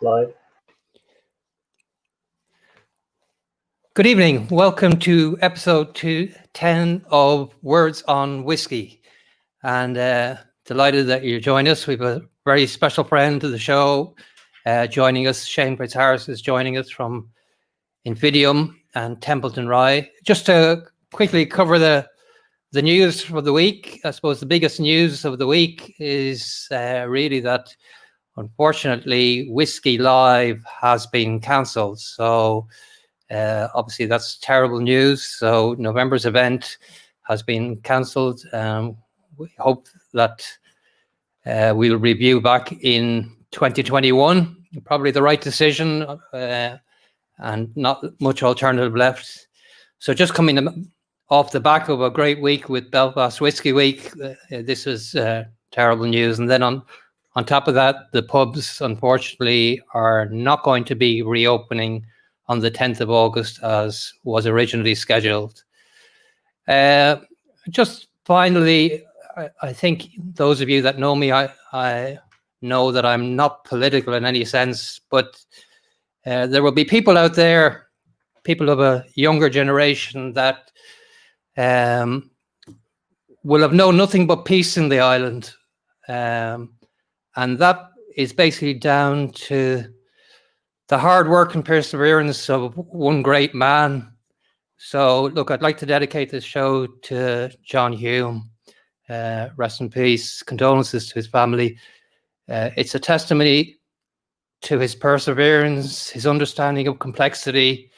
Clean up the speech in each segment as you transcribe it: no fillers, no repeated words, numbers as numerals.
Live. Good evening. Welcome to episode 10 of Words on Whiskey. And delighted that you're joining us. We have a very special friend to the show joining us. Shane Fitzharris is joining us from Invidium and Templeton Rye. Just to quickly cover the news for the week, I suppose the biggest news of the week is really that, unfortunately, Whiskey Live has been cancelled. So obviously that's terrible news. So November's event has been cancelled. We hope that we'll review back in 2021. Probably the right decision and not much alternative left. So just coming off the back of a great week with Belfast Whiskey Week, this is terrible news. And then on top of that, the pubs, unfortunately, are not going to be reopening on the 10th of August as was originally scheduled. Just finally, I think those of you that know me, I know that I'm not political in any sense, but there will be people out there, people of a younger generation that will have known nothing but peace in the island. And that is basically down to the hard work and perseverance of one great man. So, look, I'd like to dedicate this show to John Hume. Rest in peace. Condolences to his family. It's a testimony to his perseverance, his understanding of complexity,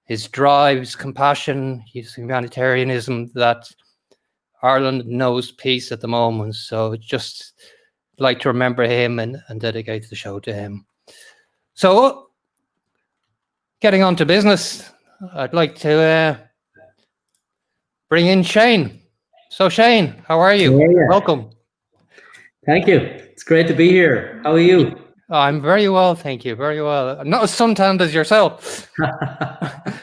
his drive, his compassion, his humanitarianism that Ireland knows peace at the moment. So, just like to remember him and dedicate the show to him. So, getting on to business, I'd like to bring in Shane. So Shane, how are you? Welcome. Thank you. It's great to be here. How are you? I'm very well, thank you. Very well. Not as suntanned as yourself.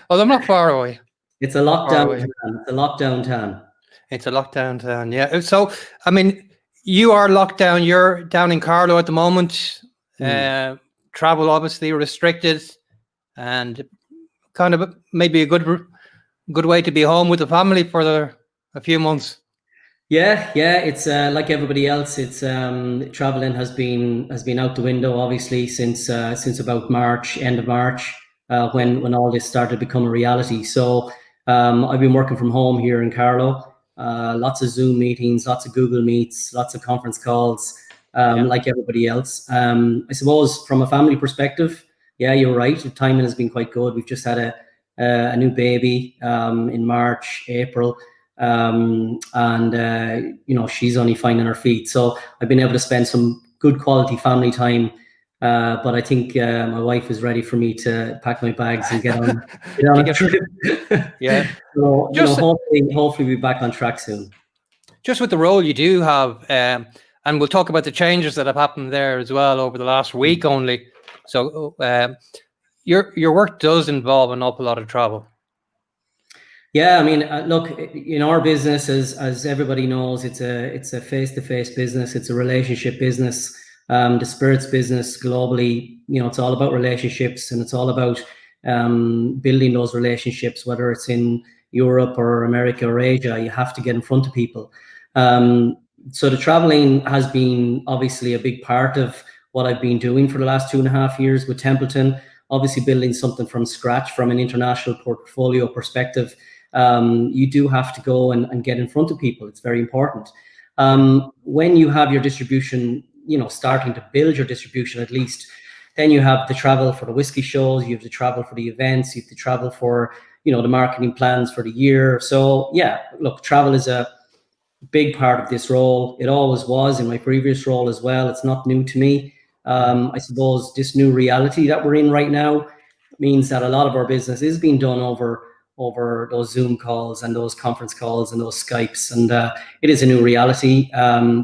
Although I'm not far away. It's a lockdown town. It's a lockdown town. It's a lockdown town, yeah. So, I mean, you are locked down. You're down in Carlow at the moment. Travel obviously restricted. And kind of maybe a good way to be home with the family for a few months. Yeah. It's like everybody else. It's traveling has been out the window obviously since about March, end of March, when all this started to become a reality. So I've been working from home here in Carlow. Lots of Zoom meetings, lots of Google Meets, lots of conference calls, like everybody else. I suppose from a family perspective. Yeah, you're right. The timing has been quite good. We've just had a new baby in March, April, and she's only finding her feet. So I've been able to spend some good quality family time. But I think my wife is ready for me to pack my bags and get on a trip. Yeah. So hopefully we'll be back on track soon. Just with the role you do have, and we'll talk about the changes that have happened there as well over the last week only. So your work does involve an awful lot of travel. Yeah, I mean, look, in our business, as everybody knows, it's a face-to-face business. It's a relationship business. The spirits business globally, it's all about relationships, and it's all about building those relationships. Whether it's in Europe or America or Asia, you have to get in front of people. So the traveling has been obviously a big part of what I've been doing for the last 2.5 years with Templeton, obviously building something from scratch from an international portfolio perspective. You do have to go and get in front of people. It's very important. When you have your distribution, starting to build your distribution at least, then you have to travel for the whiskey shows, you have to travel for the events, you have to travel for, the marketing plans for the year. So yeah, look, travel is a big part of this role. It always was in my previous role as well. It's not new to me. I suppose this new reality that we're in right now means that a lot of our business is being done over those Zoom calls and those conference calls and those Skypes. And it is a new reality.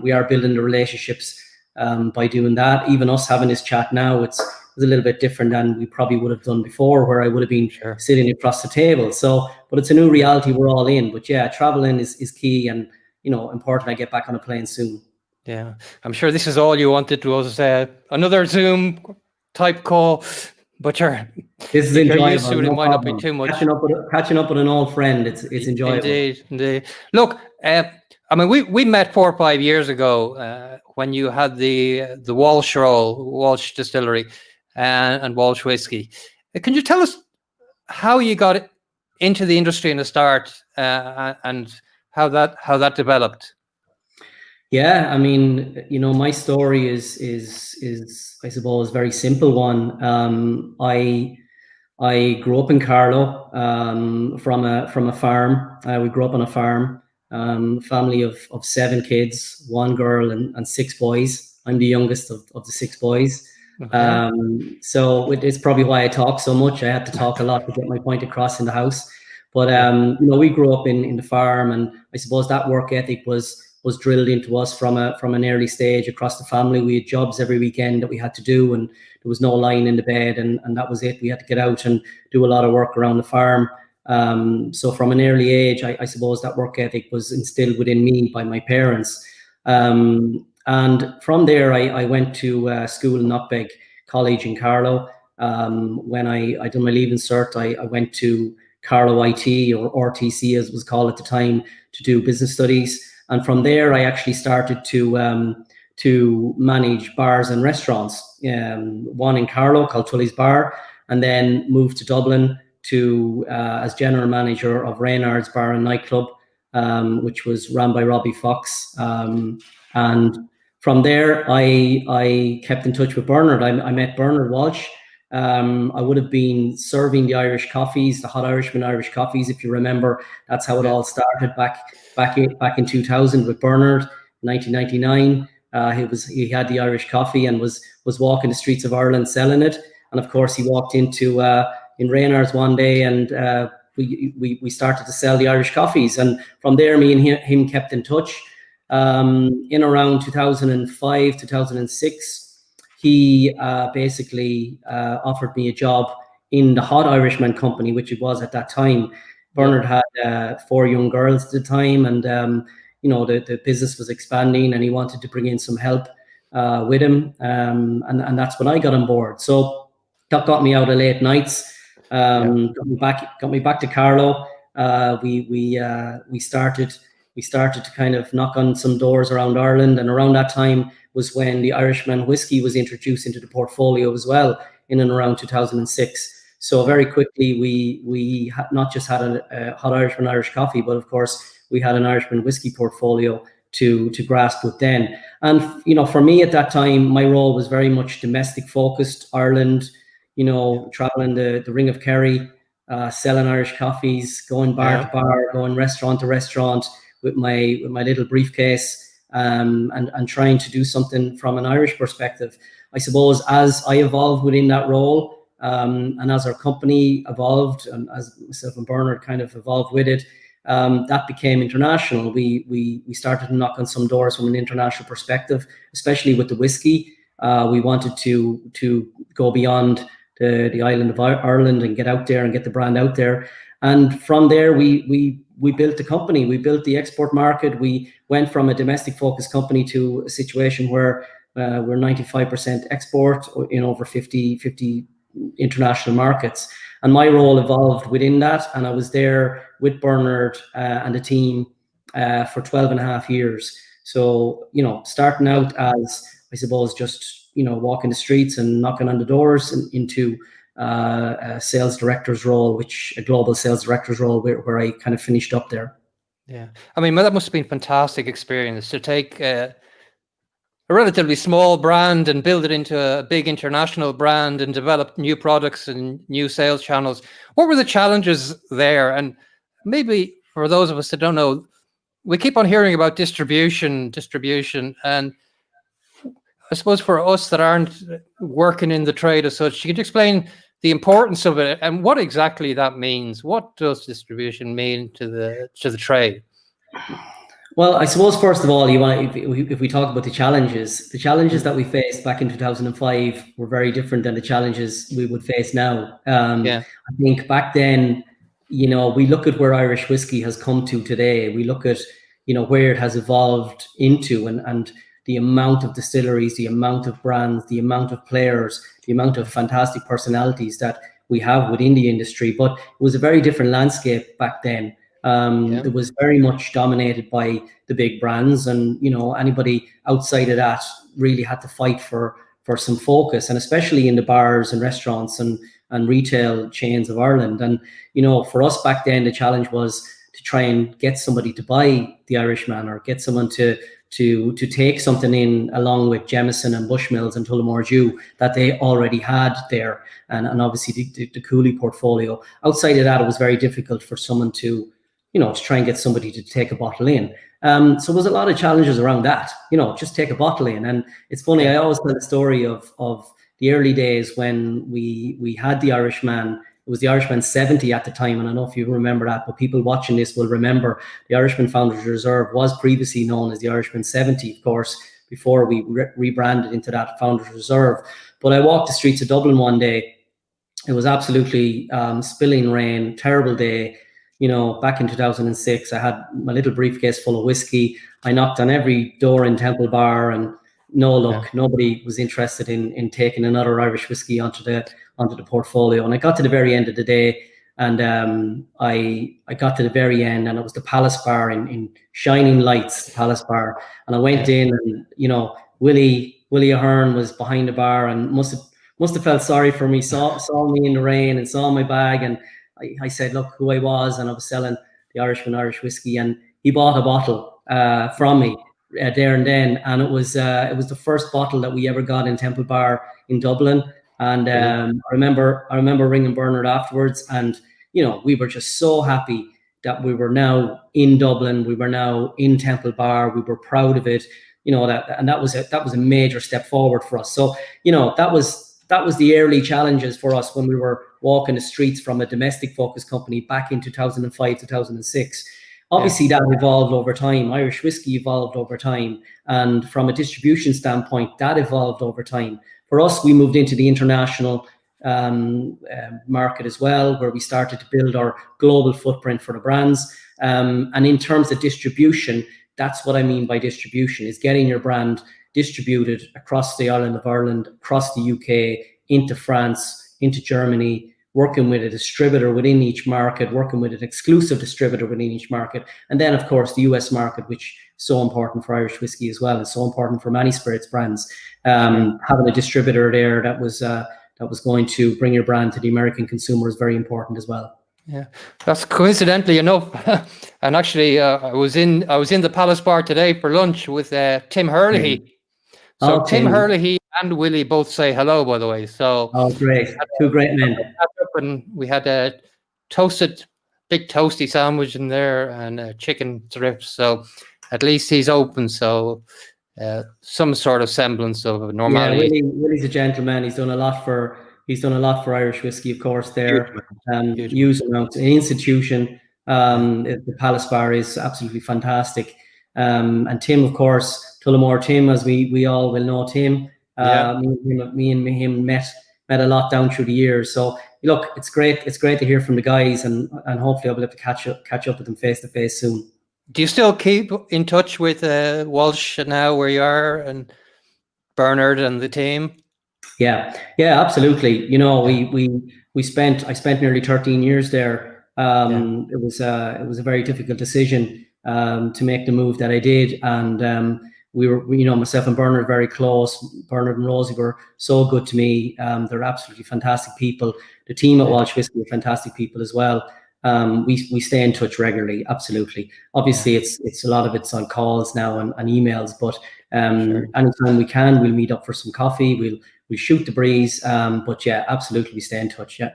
We are building the relationships by doing that. Even us having this chat now, it's a little bit different than we probably would have done before, where I would have been sitting across the table. So, but it's a new reality we're all in. But yeah, traveling is key and, important. I get back on a plane soon. Yeah, I'm sure this is all you wanted was another Zoom type call, but you're This is you're enjoyable. used to it. It No might not be problem. too much. Catching up with an old friend. It's enjoyable. Indeed. Look, I mean, we met 4 or 5 years ago when you had the Walsh Distillery, and Walsh Whiskey. Can you tell us how you got into the industry in the start, and how that developed? Yeah, I mean, my story is I suppose very simple one. I grew up in Carlow, from a farm. We grew up on a farm. Family of 7 kids, 1 girl and 6 boys. I'm the youngest of the 6 boys. Okay. So it's probably why I talk so much. I had to talk a lot to get my point across in the house. But we grew up in the farm, and I suppose that work ethic was drilled into us from an early stage across the family. We had jobs every weekend that we had to do, and there was no lying in the bed, and that was it. We had to get out and do a lot of work around the farm. So from an early age, I suppose that work ethic was instilled within me by my parents. And from there, I went to school in Knockbeg College in Carlow. When I done my leaving cert, I went to Carlow IT, or RTC as it was called at the time, to do business studies. And from there, I actually started to manage bars and restaurants. One in Carlow called Tully's Bar, and then moved to Dublin to as general manager of Reynard's Bar and Nightclub, which was run by Robbie Fox. And from there, I kept in touch with Bernard. I met Bernard Walsh. I would have been serving the Irish coffees, the Hot Irishman Irish coffees, if you remember. That's how it all started back in 2000 with Bernard, 1999. He had the Irish coffee and was walking the streets of Ireland selling it. And of course, he walked into in Reynard's one day, and we started to sell the Irish coffees. And from there, me and him kept in touch. In around 2005, 2006. He basically offered me a job in the Hot Irishman company, which it was at that time. Bernard had 4 young girls at the time, and the business was expanding, and he wanted to bring in some help with him, and that's when I got on board. So that got me out of late nights, got me back to Carlow. We started to kind of knock on some doors around Ireland, and around that time was when the Irishman whiskey was introduced into the portfolio as well, in and around 2006. So very quickly, we not just had a Hot Irishman Irish coffee, but of course we had an Irishman whiskey portfolio to grasp with then. And for me at that time, my role was very much domestic focused, Ireland. Traveling the Ring of Kerry, selling Irish coffees, going bar to bar, going restaurant to restaurant with my little briefcase. And trying to do something from an Irish perspective. I suppose as I evolved within that role, and as our company evolved, and as myself and Bernard kind of evolved with it, that became international. We started to knock on some doors from an international perspective, especially with the whiskey. We wanted to go beyond the island of Ireland and get out there and get the brand out there. And from there, we built the company. We built the export market. We went from a domestic focused company to a situation where we're 95% export in over 50 international markets. And my role evolved within that. And I was there with Bernard and the team for 12 and a half years. So, starting out as, I suppose, just, walking the streets and knocking on the doors into a sales director's role, a global sales director's role, where I kind of finished up there. Yeah. I mean, that must have been a fantastic experience to take a relatively small brand and build it into a big international brand and develop new products and new sales channels. What were the challenges there? And maybe for those of us that don't know, we keep on hearing about distribution, and I suppose for us that aren't working in the trade as such, you could explain the importance of it and what exactly that means. What does distribution mean to the trade? Well, I suppose first of all, if we talk about the challenges that we faced back in 2005 were very different than the challenges we would face now. I think back then, we look at where Irish whiskey has come to today. We look at where it has evolved into, and the amount of distilleries, the amount of brands, the amount of players, the amount of fantastic personalities that we have within the industry. But it was a very different landscape back then. It was very much dominated by the big brands, and anybody outside of that really had to fight for some focus, and especially in the bars and restaurants and retail chains of Ireland. And for us back then, the challenge was to try and get somebody to buy the Irishman, or get someone to take something in along with Jameson and Bushmills and Tullamore Dew that they already had there, and obviously the Cooley portfolio. Outside of that, it was very difficult for someone to try and get somebody to take a bottle in. So there was a lot of challenges around that, just take a bottle in. And it's funny, I always tell the story of the early days when we had the Irishman. It was the Irishman 70 at the time, and I don't know if you remember that, but people watching this will remember the Irishman Founders Reserve was previously known as the Irishman 70, of course, before we rebranded into that Founders Reserve. But I walked the streets of Dublin one day. It was absolutely spilling rain, terrible day. Back in 2006, I had my little briefcase full of whiskey. I knocked on every door in Temple Bar, and no luck. Nobody was interested in taking another Irish whiskey onto the portfolio. And I got to the very end of the day, and I got to the very end, and it was the Palace Bar in shining lights, Palace Bar. And I went in, and Willie Ahern was behind the bar, and must have felt sorry for me. Saw me in the rain and saw my bag, and I said, look who I was, and I was selling the Irishman Irish whiskey, and he bought a bottle from me there and then, and it was the first bottle that we ever got in Temple Bar in Dublin. And I remember ringing Bernard afterwards, and we were just so happy that we were now in Dublin, we were now in Temple Bar, we were proud of it, that was a major step forward for us. So that was the early challenges for us when we were walking the streets from a domestic focused company back in 2005, 2006. Obviously, that evolved over time. Irish whiskey evolved over time. And from a distribution standpoint, that evolved over time. For us, we moved into the international market as well, where we started to build our global footprint for the brands. And in terms of distribution, that's what I mean by distribution, is getting your brand distributed across the island of Ireland, across the UK, into France, into Germany, working with a distributor within each market, working with an exclusive distributor within each market. And then, of course, the US market, which is so important for Irish whiskey as well. It's so important for many spirits brands. Having a distributor there that was going to bring your brand to the American consumer is very important as well. Yeah, that's coincidentally enough. And actually, I was in the Palace Bar today for lunch with Tim Hurley. So Tim Hurley and Willie both say hello, by the way. So great, two great men. And we had a big toasty sandwich in there and chicken strips. So at least he's open. So some sort of semblance of normality. Yeah, Willie's a gentleman. He's done a lot for Irish whiskey, of course. There, huge amounts. An institution. The Palace Bar is absolutely fantastic. And Tim, of course, Tullamore Tim, as we all will know Tim. Me and him met a lot down through the years. So look, it's great to hear from the guys, and hopefully I'll be able to catch up with them face to face soon. Do you still keep in touch with Walsh now, where you are, and Bernard and the team? Yeah, absolutely. I spent nearly 13 years there. It was a very difficult decision to make the move that I did, and we were, myself and Bernard were very close. Bernard and Rosie were so good to me. They're absolutely fantastic people. The team at Walsh Whiskey are fantastic people as well. We stay in touch regularly, absolutely. Obviously, it's a lot of it's on calls now and emails, but anytime we can, we'll meet up for some coffee. We'll shoot the breeze. But yeah, absolutely, we stay in touch. Yeah.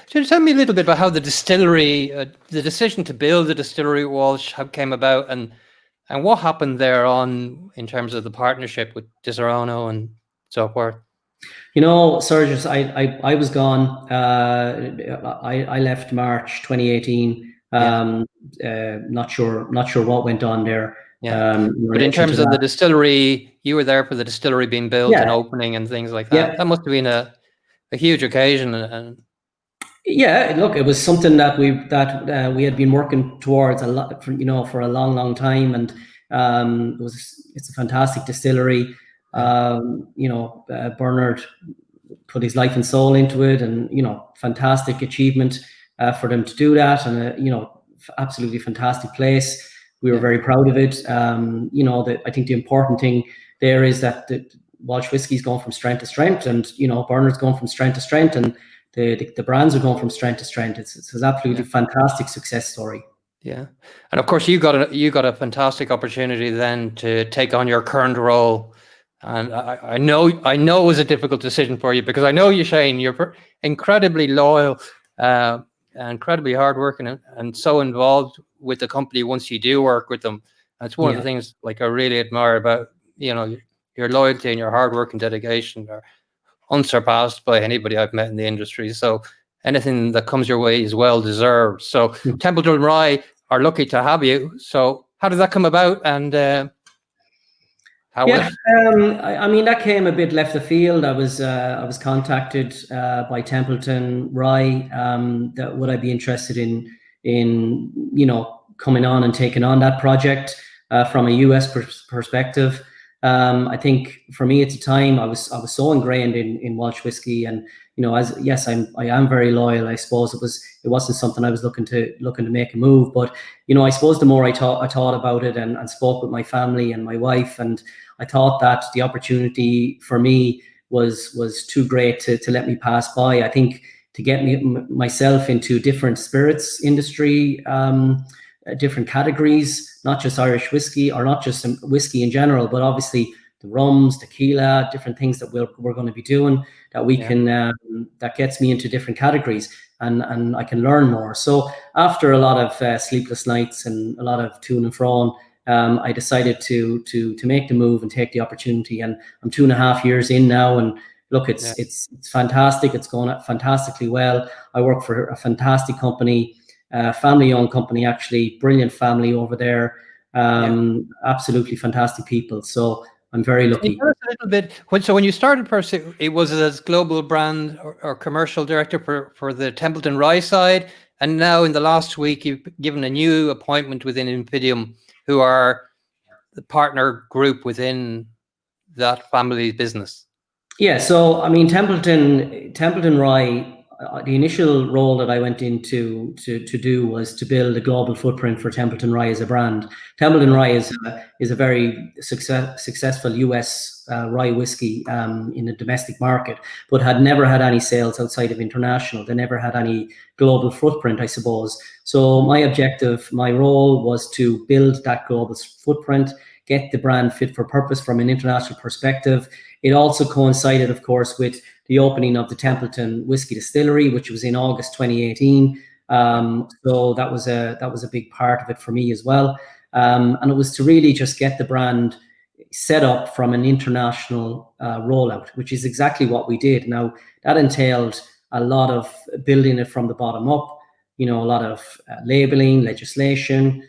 Can you tell me a little bit about how the distillery, the decision to build the distillery at Walsh came about, and what happened there on in terms of the partnership with Disaronno and so forth? Sergius, I was gone. I left March 2018. Not sure what went on there. But in terms of the distillery, you were there for the distillery being built and opening and things like that. Yeah. That must have been a huge occasion. And yeah, look, it was something that we had been working towards a lot, for a long time, and It's a fantastic distillery. Bernard put his life and soul into it, and fantastic achievement for them to do that, and absolutely fantastic place. We were very proud of it. I think the important thing there is that the Walsh Whiskey's going from strength to strength, and Bernard's going from strength to strength, and the brands are going from strength to strength. It's an absolutely fantastic success story. Yeah, and of course you got a fantastic opportunity then to take on your current role, and I know it was a difficult decision for you, because I know you, Shane, you're incredibly loyal, incredibly hardworking, and so involved with the company once you do work with them. And it's one of the things like I really admire about your loyalty and your hard work and dedication are unsurpassed by anybody I've met in the industry. So anything that comes your way is well deserved. So Templeton Rye are lucky to have you. So how did that come about? And that came a bit left the field. I was contacted by Templeton Rye that would I be interested in coming on and taking on that project from a US perspective. I think for me at the time, I was so ingrained in Walsh Whiskey, and I am very loyal. I suppose it wasn't something I was looking to make a move, but I suppose the more I thought about it and spoke with my family and my wife, and I thought that the opportunity for me was too great to let me pass by. I think to get myself into different spirits industry, different categories, not just Irish whiskey or not just whiskey in general, but obviously the rums, tequila, different things that we're going to be doing that we can that gets me into different categories, and I can learn more. So after a lot of sleepless nights and a lot of to and fro, I decided to make the move and take the opportunity. And I'm 2.5 years in now, and look, it's fantastic. It's going fantastically well. I work for a fantastic company. Family-owned company, actually, brilliant family over there. Absolutely fantastic people. So I'm very lucky. Can you tell us a little bit? So when you started, it was as global brand or commercial director for the Templeton Rye side, and now in the last week you've given a new appointment within Infidium, who are the partner group within that family business. Yeah. So I mean, Templeton Rye. The initial role that I went into to do was to build a global footprint for Templeton Rye as a brand. Templeton Rye is a very successful US rye whiskey in the domestic market, but had never had any sales outside of international. They never had any global footprint, I suppose. So my role was to build that global footprint, get the brand fit for purpose from an international perspective. It also coincided, of course, with the opening of the Templeton Whiskey Distillery, which was in August 2018. So that was a big part of it for me as well. And it was to really just get the brand set up from an international rollout, which is exactly what we did. Now, that entailed a lot of building it from the bottom up, a lot of labeling, legislation,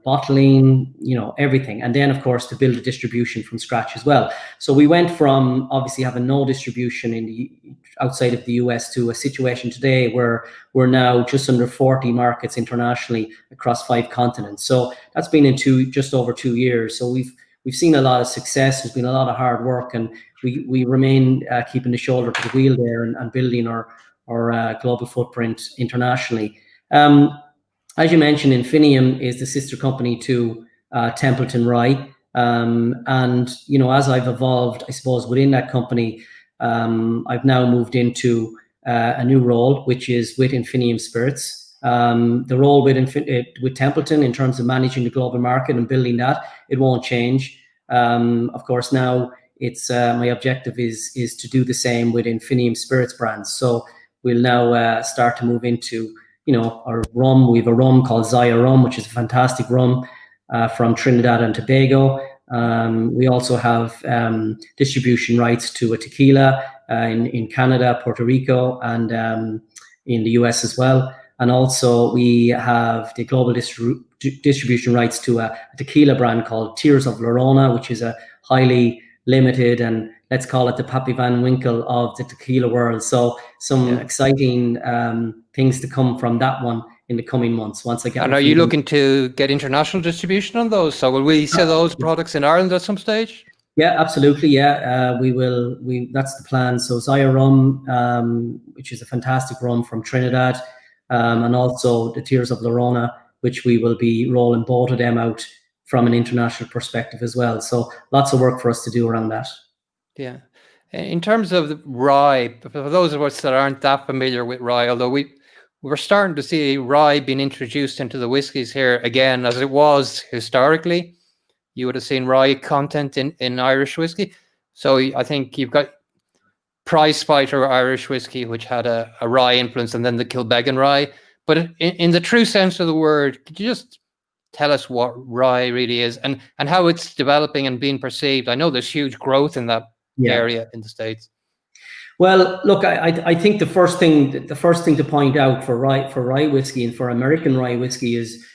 bottling, everything. And then, of course, to build a distribution from scratch as well. So we went from obviously having no distribution outside of the US to a situation today where we're now just under 40 markets internationally across 5 continents. So that's been in just over 2 years. So we've seen a lot of success. There's been a lot of hard work, and we remain keeping the shoulder to the wheel there and building our global footprint internationally. As you mentioned, Infinium is the sister company to Templeton Rye. And, as I've evolved, I suppose, within that company, I've now moved into a new role, which is with Infinium Spirits. The role with Templeton in terms of managing the global market and building that, it won't change. Of course, now it's my objective is to do the same with Infinium Spirits brands. So we'll now start to move into our rum. We have a rum called Zaya Rum, which is a fantastic rum from Trinidad and Tobago. We also have distribution rights to a tequila in Canada, Puerto Rico, and in the US as well. And also we have the global distribution rights to a tequila brand called Tears of Llorona, which is a highly limited, and let's call it the Pappy Van Winkle of the tequila world. So some exciting things to come from that one in the coming months once I get. And are you looking to get international distribution on those? So will we sell those products in Ireland at some stage? Yeah, absolutely. Yeah, we will. That's the plan. So Zaya rum, which is a fantastic rum from Trinidad, and also the Tears of Lorona, which we will be rolling both of them out from an international perspective as well. So lots of work for us to do around that. Yeah. In terms of the rye, for those of us that aren't that familiar with rye, although we're starting to see rye being introduced into the whiskies here again, as it was historically. You would have seen rye content in Irish whiskey. So I think you've got Prize Fighter Irish whiskey, which had a rye influence, and then the Kilbeggan rye. But in the true sense of the word, could you just tell us what rye really is and how it's developing and being perceived? I know there's huge growth in that area in the States. Well, look, I think the first thing to point out for rye whiskey and for American rye whiskey is,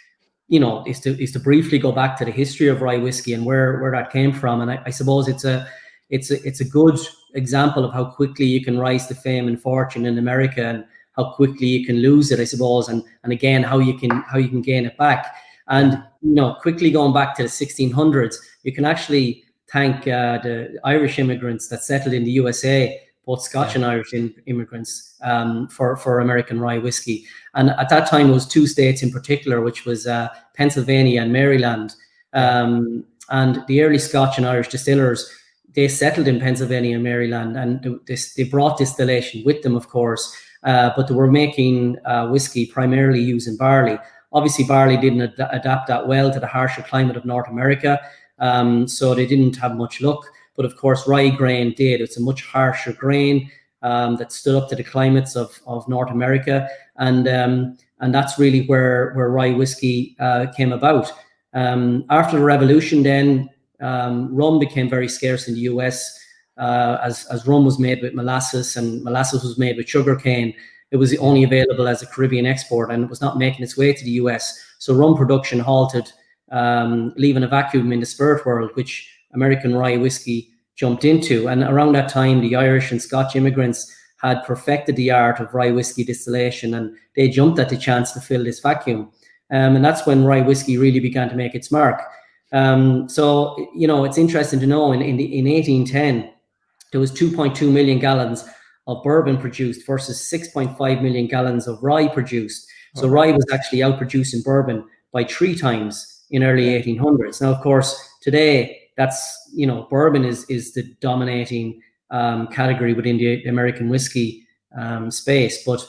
is to briefly go back to the history of rye whiskey and where that came from. And I suppose it's a good example of how quickly you can rise to fame and fortune in America, and how quickly you can lose it, I suppose, and again how you can gain it back. And quickly going back to the 1600s, you can actually thank the Irish immigrants that settled in the USA, both Scotch and Irish immigrants, for American rye whiskey. And at that time, it was two states in particular, which was Pennsylvania and Maryland. And the early Scotch and Irish distillers, they settled in Pennsylvania and Maryland, and they brought distillation with them, of course, but they were making whiskey primarily using barley. Obviously, barley didn't adapt that well to the harsher climate of North America, so they didn't have much luck. But of course, rye grain did. It's a much harsher grain that stood up to the climates of North America, and that's really where rye whiskey came about. After the Revolution, then rum became very scarce in the US, as rum was made with molasses, and molasses was made with sugarcane. It was only available as a Caribbean export, and it was not making its way to the US. So rum production halted, leaving a vacuum in the spirit world, which American rye whiskey jumped into. And around that time, the Irish and Scotch immigrants had perfected the art of rye whiskey distillation, and they jumped at the chance to fill this vacuum. And that's when rye whiskey really began to make its mark. So, it's interesting to know in 1810, there was 2.2 million gallons of bourbon produced versus 6.5 million gallons of rye produced. So rye was actually outproducing bourbon by 3 times in early 1800s. Now, of course, today, that's, bourbon is the dominating category within the American whiskey space. But,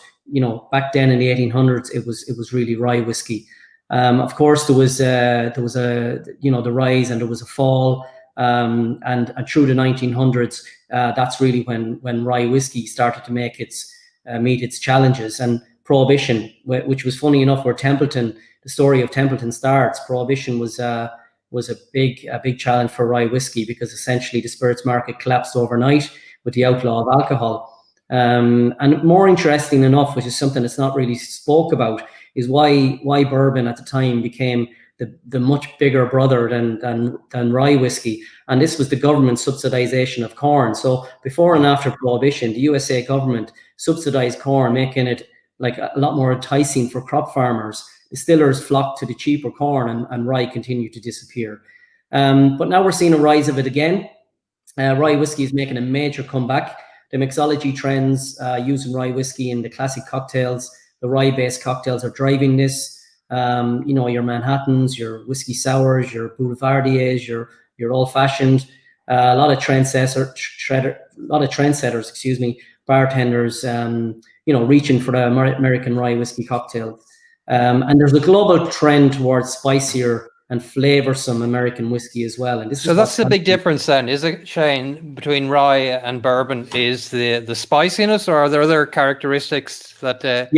back then in the 1800s, it was really rye whiskey. Of course, there was the rise, and there was a fall. And through the 1900s, that's really when rye whiskey started to make meet its challenges. And Prohibition, which was funny enough, where the story of Templeton starts. Prohibition was a big challenge for rye whiskey, because essentially the spirits market collapsed overnight with the outlaw of alcohol. And more interesting enough, which is something that's not really spoke about, is why bourbon at the time became the much bigger brother than rye whiskey. And this was the government subsidization of corn. So before and after Prohibition, the USA government subsidized corn, making it like a lot more enticing for crop farmers. Distillers flocked to the cheaper corn, and rye continued to disappear. But now we're seeing a rise of it again. Rye whiskey is making a major comeback. The Mixology Trends using rye whiskey in the classic cocktails, the rye-based cocktails, are driving this. Your Manhattans, your whiskey sours, your Boulevardiers, your old-fashioned, a lot of trendsetters, bartenders, reaching for the American rye whiskey cocktail. And there's a global trend towards spicier and flavoursome American whiskey as well. And so that's the big difference then, is it, Shane, between rye and bourbon? Is the spiciness, or are there other characteristics that?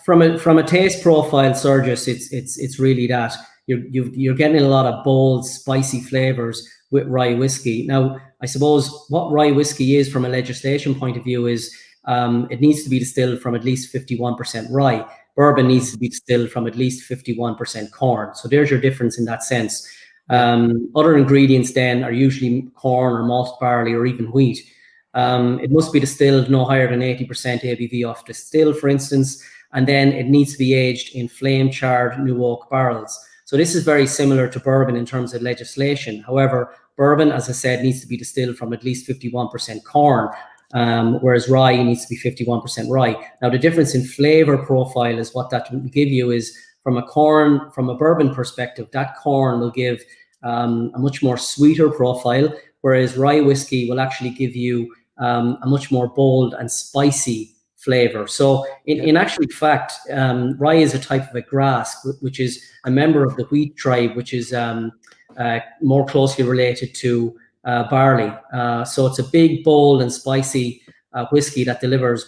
From a taste profile, Sergius, it's really that you're getting a lot of bold, spicy flavors with rye whiskey. Now, I suppose what rye whiskey is from a legislation point of view is it needs to be distilled from at least 51% rye. Bourbon needs to be distilled from at least 51% corn. So there's your difference in that sense. Other ingredients then are usually corn or malt barley or even wheat. It must be distilled no higher than 80% ABV off the still, for instance. and then it needs to be aged in flame-charred new oak barrels. So this is very similar to bourbon in terms of legislation. However, bourbon, as I said, needs to be distilled from at least 51% corn, whereas rye needs to be 51% rye. Now, the difference in flavor profile is what that will give you is from a bourbon perspective, that corn will give a much more sweeter profile, whereas rye whiskey will actually give you a much more bold and spicy flavor. So in actual fact, rye is a type of a grass, which is a member of the wheat tribe, which is more closely related to barley. So it's a big, bold and spicy whiskey that delivers,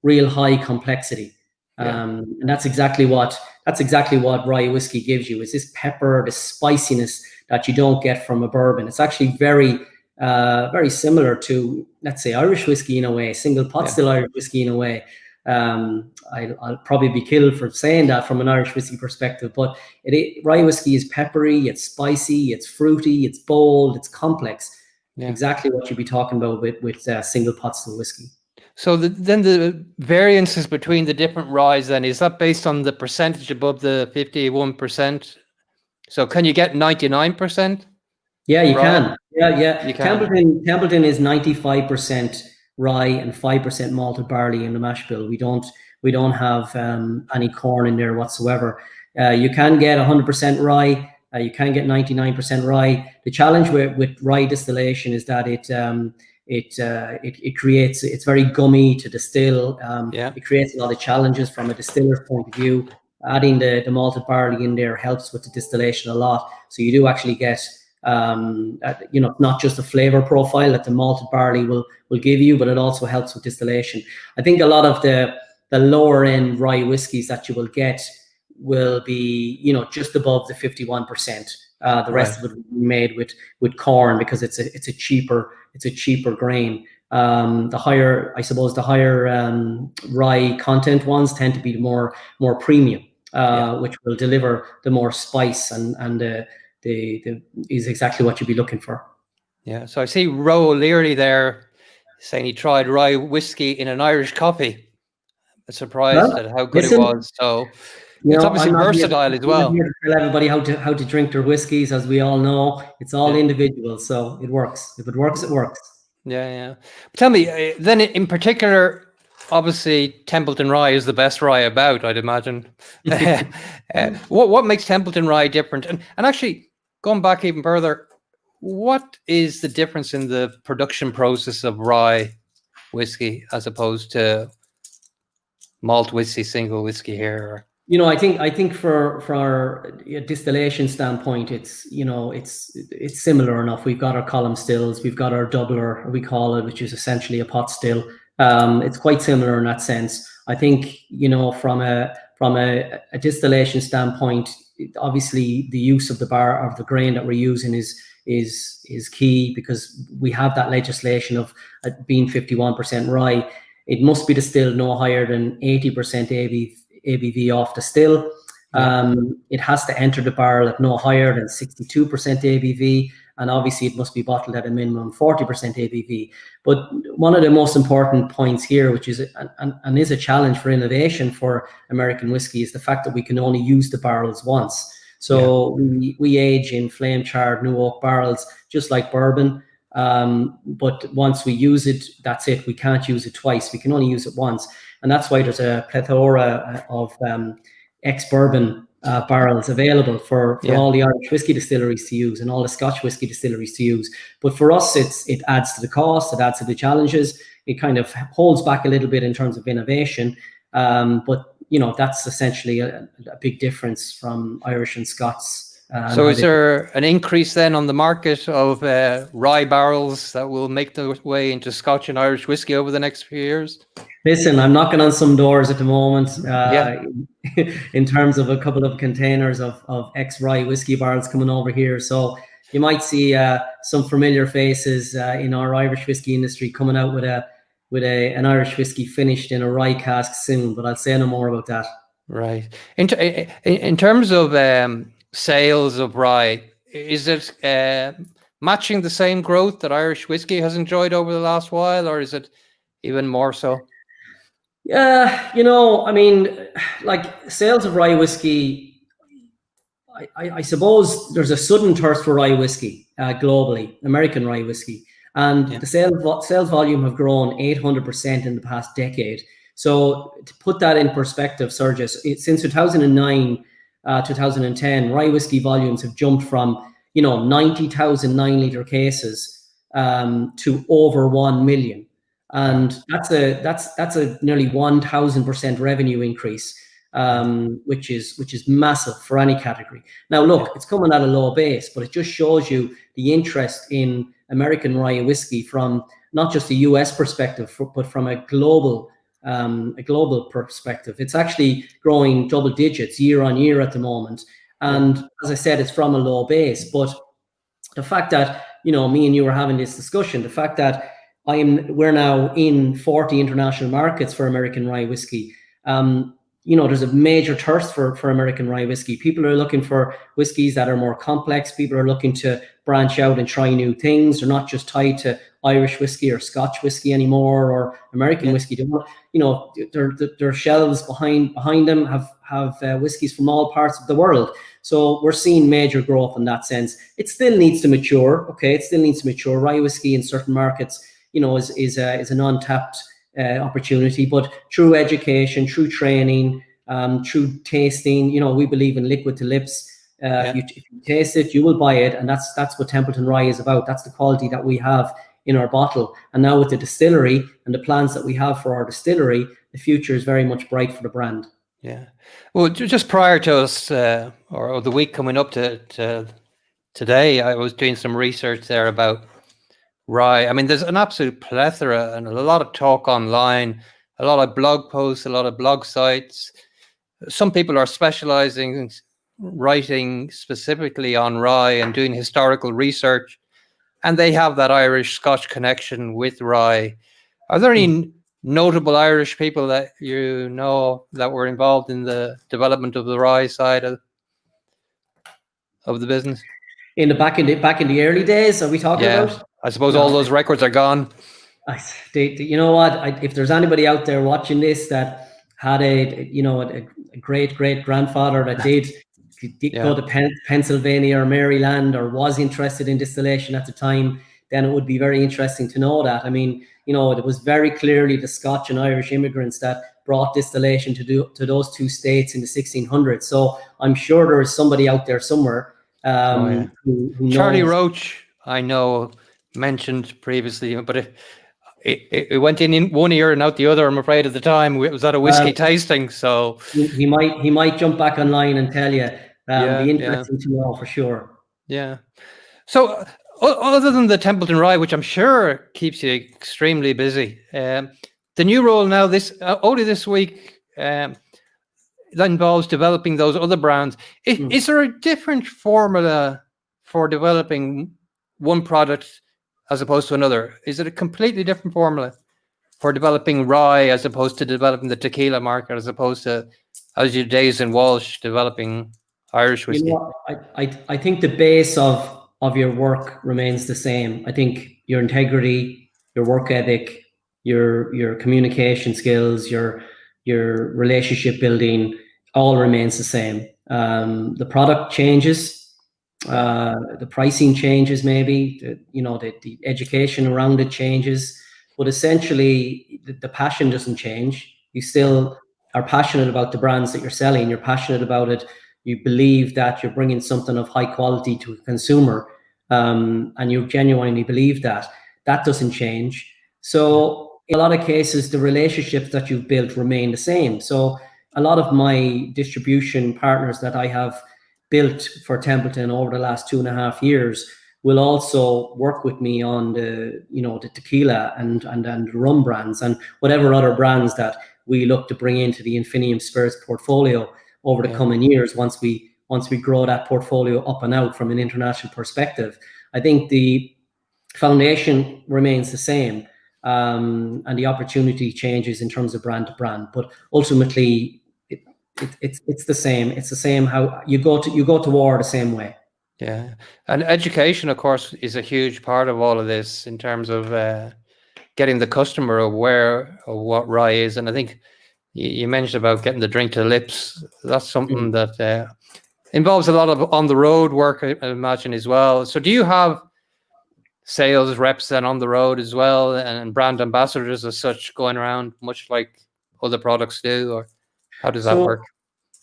real high complexity. And that's exactly what rye whiskey gives you, is this pepper, this spiciness that you don't get from a bourbon. It's actually very similar to, let's say, Irish whiskey in a way, single pot still Irish whiskey in a way. I'll probably be killed for saying that from an Irish whiskey perspective, but rye whiskey is peppery, it's spicy, it's fruity, it's bold, it's complex. Exactly what you'd be talking about with single pot still whiskey. So then the variances between the different ryes, then, is that based on the percentage above the 51%? So can you get 99%? Yeah, you rye? can. Yeah. You can. Templeton is 95% rye and 5% malted barley in the mash bill. We don't have any corn in there whatsoever. You can get 100% rye. You can get 99% rye. The challenge with rye distillation is that it's very gummy to distill. It creates a lot of challenges from a distiller's point of view. Adding the malted barley in there helps with the distillation a lot. So you do actually get not just the flavor profile that the malted barley will give you, but it also helps with distillation. I think a lot of the lower end rye whiskies that you will get will be, just above the 51%. The rest of it will be made with corn because it's a cheaper grain. The higher rye content ones tend to be more premium, which will deliver the more spice and is exactly what you'd be looking for. Yeah. So I see Ro O'Leary there saying he tried rye whiskey in an Irish coffee. Surprised at how good it was. So it's obviously versatile as well. I'm here to tell everybody how to drink their whiskeys. As we all know, it's all individual, so it works. If it works, it works. Yeah. Tell me, then in particular, obviously Templeton Rye is the best rye about, I'd imagine. What makes Templeton Rye different? And actually, going back even further, what is the difference in the production process of rye whiskey as opposed to malt whiskey, single whiskey here? I think for our distillation standpoint, it's similar enough. We've got our column stills, we've got our doubler, we call it, which is essentially a pot still. It's quite similar in that sense. I think from a distillation standpoint, obviously the use of the grain that we're using is key, because we have that legislation of being 51% rye. It must be distilled no higher than 80% ABV off the still. It has to enter the barrel at no higher than 62% ABV, and obviously it must be bottled at a minimum 40% ABV. But one of the most important points here, which is and is a challenge for innovation for American whiskey, is the fact that we can only use the barrels once. So we age in flame-charred new oak barrels, just like bourbon. But once we use it, that's it. We can't use it twice. We can only use it once. And that's why there's a plethora of ex-bourbon barrels available for all the Irish whiskey distilleries to use and all the Scotch whiskey distilleries to use. But for us, it adds to the cost, it adds to the challenges. It kind of holds back a little bit in terms of innovation. But that's essentially a big difference from Irish and Scots. So is there an increase then on the market of rye barrels that will make their way into Scotch and Irish whiskey over the next few years? Listen, I'm knocking on some doors at the moment in terms of a couple of containers of ex-rye whiskey barrels coming over here. So you might see some familiar faces in our Irish whiskey industry coming out with an Irish whiskey finished in a rye cask soon, but I'll say no more about that. Right. In terms of sales of rye, is it matching the same growth that Irish whiskey has enjoyed over the last while, or is it even more so? I mean, like sales of rye whiskey, I suppose there's a sudden thirst for rye whiskey globally, American rye whiskey, and the sales volume have grown 800% in the past decade. So to put that in perspective, Sergis, since 2009, 2010, rye whiskey volumes have jumped from 90,000 9-liter cases to over 1 million, and that's a nearly 1,000% revenue increase. Which is massive for any category. Now, look, it's coming at a low base, but it just shows you the interest in American rye whiskey from not just a US perspective, but from a global perspective. It's actually growing double digits year on year at the moment. And as I said, it's from a low base. But the fact that, me and you were having this discussion, the fact that we're now in 40 international markets for American rye whiskey, there's a major thirst for American rye whiskey. People are looking for whiskeys that are more complex. People are looking to branch out and try new things. They're not just tied to Irish whiskey or Scotch whiskey anymore, or American whiskey. Their shelves behind them have whiskeys from all parts of the world. So we're seeing major growth in that sense. It still needs to mature. Okay, it still needs to mature. Rye whiskey in certain markets, is an untapped opportunity, but through education, through training, through tasting, we believe in liquid to lips. If you taste it, you will buy it, and that's what Templeton Rye is about. That's the quality that we have in our bottle. And now with the distillery and the plans that we have for our distillery, the future is very much bright for the brand. Yeah. Well, just prior to us, or the week coming up to today, I was doing some research there about rye. I mean, there's an absolute plethora and a lot of talk online, a lot of blog posts, a lot of blog sites. Some people are specializing, writing specifically on rye and doing historical research, and they have that Irish-Scotch connection with rye. Are there any notable Irish people that that were involved in the development of the rye side of the business? In the back in the early days, are we talking about? I suppose all those records are gone. You know what? If there's anybody out there watching this that had a great grandfather that did go to Pennsylvania or Maryland, or was interested in distillation at the time, then it would be very interesting to know that. I mean, it was very clearly the Scotch and Irish immigrants that brought distillation to those two states in the 1600s. So I'm sure there is somebody out there somewhere who knows. Charlie Roach, I know, mentioned previously, but it went in one ear and out the other, I'm afraid, at the time. It was at a whiskey tasting, so he might jump back online and tell you. Be interesting to know for sure. Yeah. So other than the Templeton Rye, which I'm sure keeps you extremely busy, the new role now only this week that involves developing those other brands. Is there a different formula for developing one product as opposed to another? Is it a completely different formula for developing rye as opposed to developing the tequila market, as opposed to, as your days in Walsh, developing Irish whiskey? I think the base of your work remains the same. I think your integrity, your work ethic, your communication skills, your relationship building, all remains the same. The product changes. The pricing changes, maybe the education around it changes, but essentially the passion doesn't change. You still are passionate about the brands that you're selling. You're passionate about it. You believe that you're bringing something of high quality to a consumer, and you genuinely believe that. That doesn't change. So in a lot of cases, the relationships that you've built remain the same. So a lot of my distribution partners that I have built for Templeton over the last 2.5 years will also work with me on the tequila and rum brands and whatever other brands that we look to bring into the Infinium Spirits portfolio over the coming years once we grow that portfolio up and out from an international perspective. I think the foundation remains the same, and the opportunity changes in terms of brand to brand, but ultimately it's the same. It's the same how you go to war the same way. Yeah, and education, of course, is a huge part of all of this in terms of getting the customer aware of what rye is. And I think you mentioned about getting the drink to the lips. That's something that involves a lot of on the road work, I imagine, as well. So do you have sales reps then on the road as well, and brand ambassadors as such going around, much like other products do, or how does that work?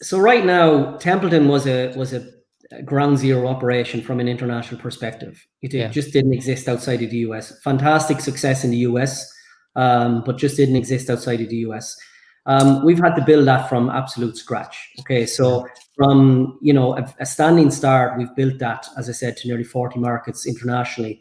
So right now, Templeton was a ground zero operation from an international perspective. It just didn't exist outside of the US. Fantastic success in the US, but just didn't exist outside of the US. We've had to build that from absolute scratch. Okay, so from a standing start, we've built that, as I said, to nearly 40 markets internationally.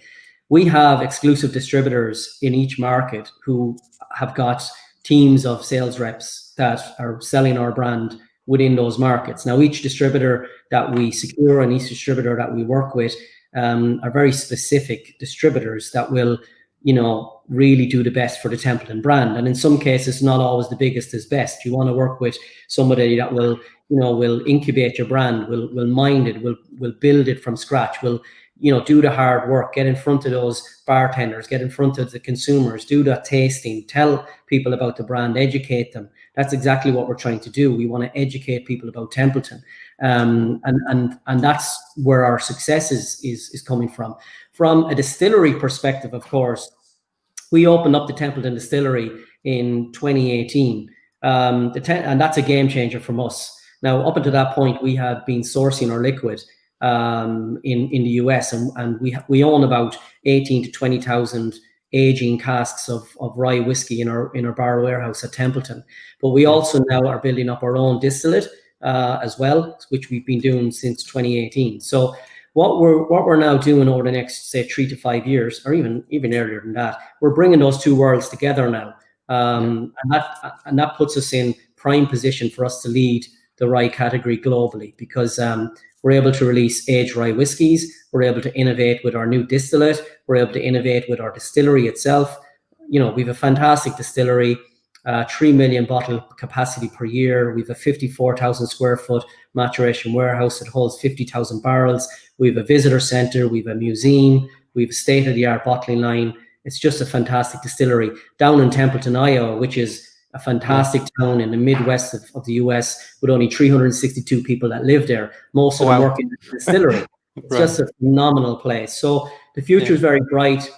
We have exclusive distributors in each market who have got teams of sales reps that are selling our brand within those markets. Now, each distributor that we secure and each distributor that we work with are very specific distributors that will, really do the best for the Templeton brand. And in some cases, not always the biggest is best. You want to work with somebody that will incubate your brand, will mind it, will build it from scratch, will do the hard work, get in front of those bartenders, get in front of the consumers, do that tasting, tell people about the brand, educate them. That's exactly what we're trying to do. We want to educate people about Templeton. And that's where our success is coming from. From a distillery perspective, of course, we opened up the Templeton distillery in 2018. And that's a game changer from us. Now, up until that point, we had been sourcing our liquid in the US, and we own about 18 to 20,000 aging casks of rye whiskey in our barrel warehouse at Templeton. But we also now are building up our own distillate as well, which we've been doing since 2018. So what we're now doing over the next, say, 3 to 5 years, or even earlier than that, we're bringing those two worlds together now, and that puts us in prime position for us to lead the rye category globally, because we're able to release aged rye whiskies. We're able to innovate with our new distillate. We're able to innovate with our distillery itself. We have a fantastic distillery, 3 million bottle capacity per year. We have a 54,000 square foot maturation warehouse that holds 50,000 barrels. We have a visitor center. We have a museum. We have a state-of-the-art bottling line. It's just a fantastic distillery down in Templeton, Iowa, which is a fantastic town in the Midwest of the US, with only 362 people that live there. Most of them work in the distillery. It's just a phenomenal place. So the future is very bright.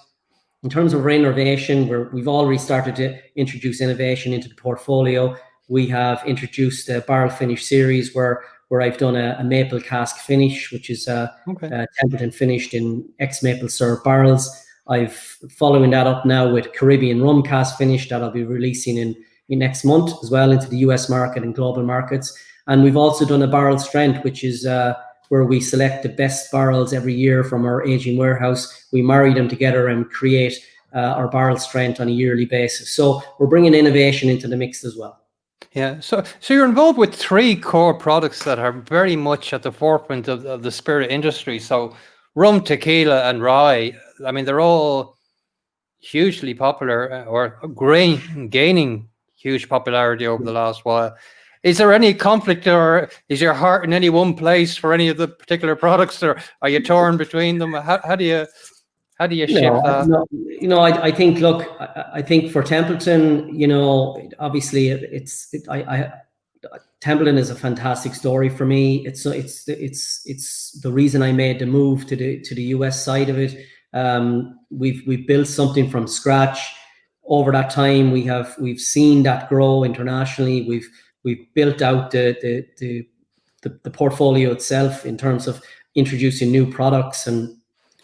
In terms of innovation, we've already started to introduce innovation into the portfolio. We have introduced a barrel finish series where I've done a maple cask finish, which is Templeton finished in ex-maple syrup barrels. I've following that up now with Caribbean rum cask finish that I'll be releasing in next month as well into the US market and global markets. And we've also done a barrel strength, which is where we select the best barrels every year from our aging warehouse. We marry them together and create our barrel strength on a yearly basis. So we're bringing innovation into the mix as well. Yeah, so you're involved with 3 core products that are very much at the forefront of the spirit industry. So rum, tequila, and rye. I mean, they're all hugely popular or gaining huge popularity over the last while. Is there any conflict, or is your heart in any one place for any of the particular products, or are you torn between them? How do you shift that? No, I think, look, I think for Templeton, obviously Templeton is a fantastic story for me. It's the reason I made the move to the US side of it. We've built something from scratch. Over that time, we've seen that grow internationally. We've built out the portfolio itself in terms of introducing new products and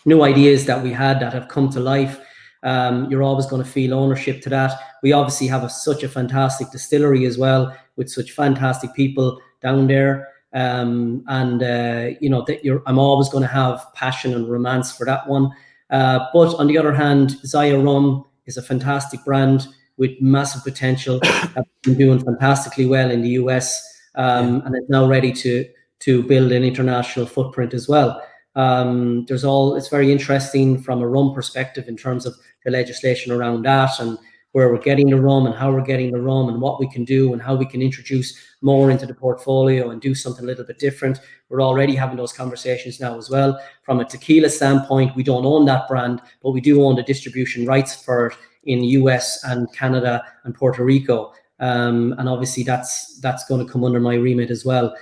new ideas that we had that have come to life. You're always going to feel ownership to that. We obviously have such a fantastic distillery as well, with such fantastic people down there. I'm always going to have passion and romance for that one. But on the other hand, Zaya Rum is a fantastic brand with massive potential. It's been doing fantastically well in the US, and it's now ready to build an international footprint as well. It's very interesting from a rum perspective in terms of the legislation around that, and where we're getting the rum and how we're getting the rum and what we can do and how we can introduce more into the portfolio and do something a little bit different. We're already having those conversations now as well. From a tequila standpoint, we don't own that brand, but we do own the distribution rights for it in US and Canada and Puerto Rico. And obviously that's going to come under my remit as well,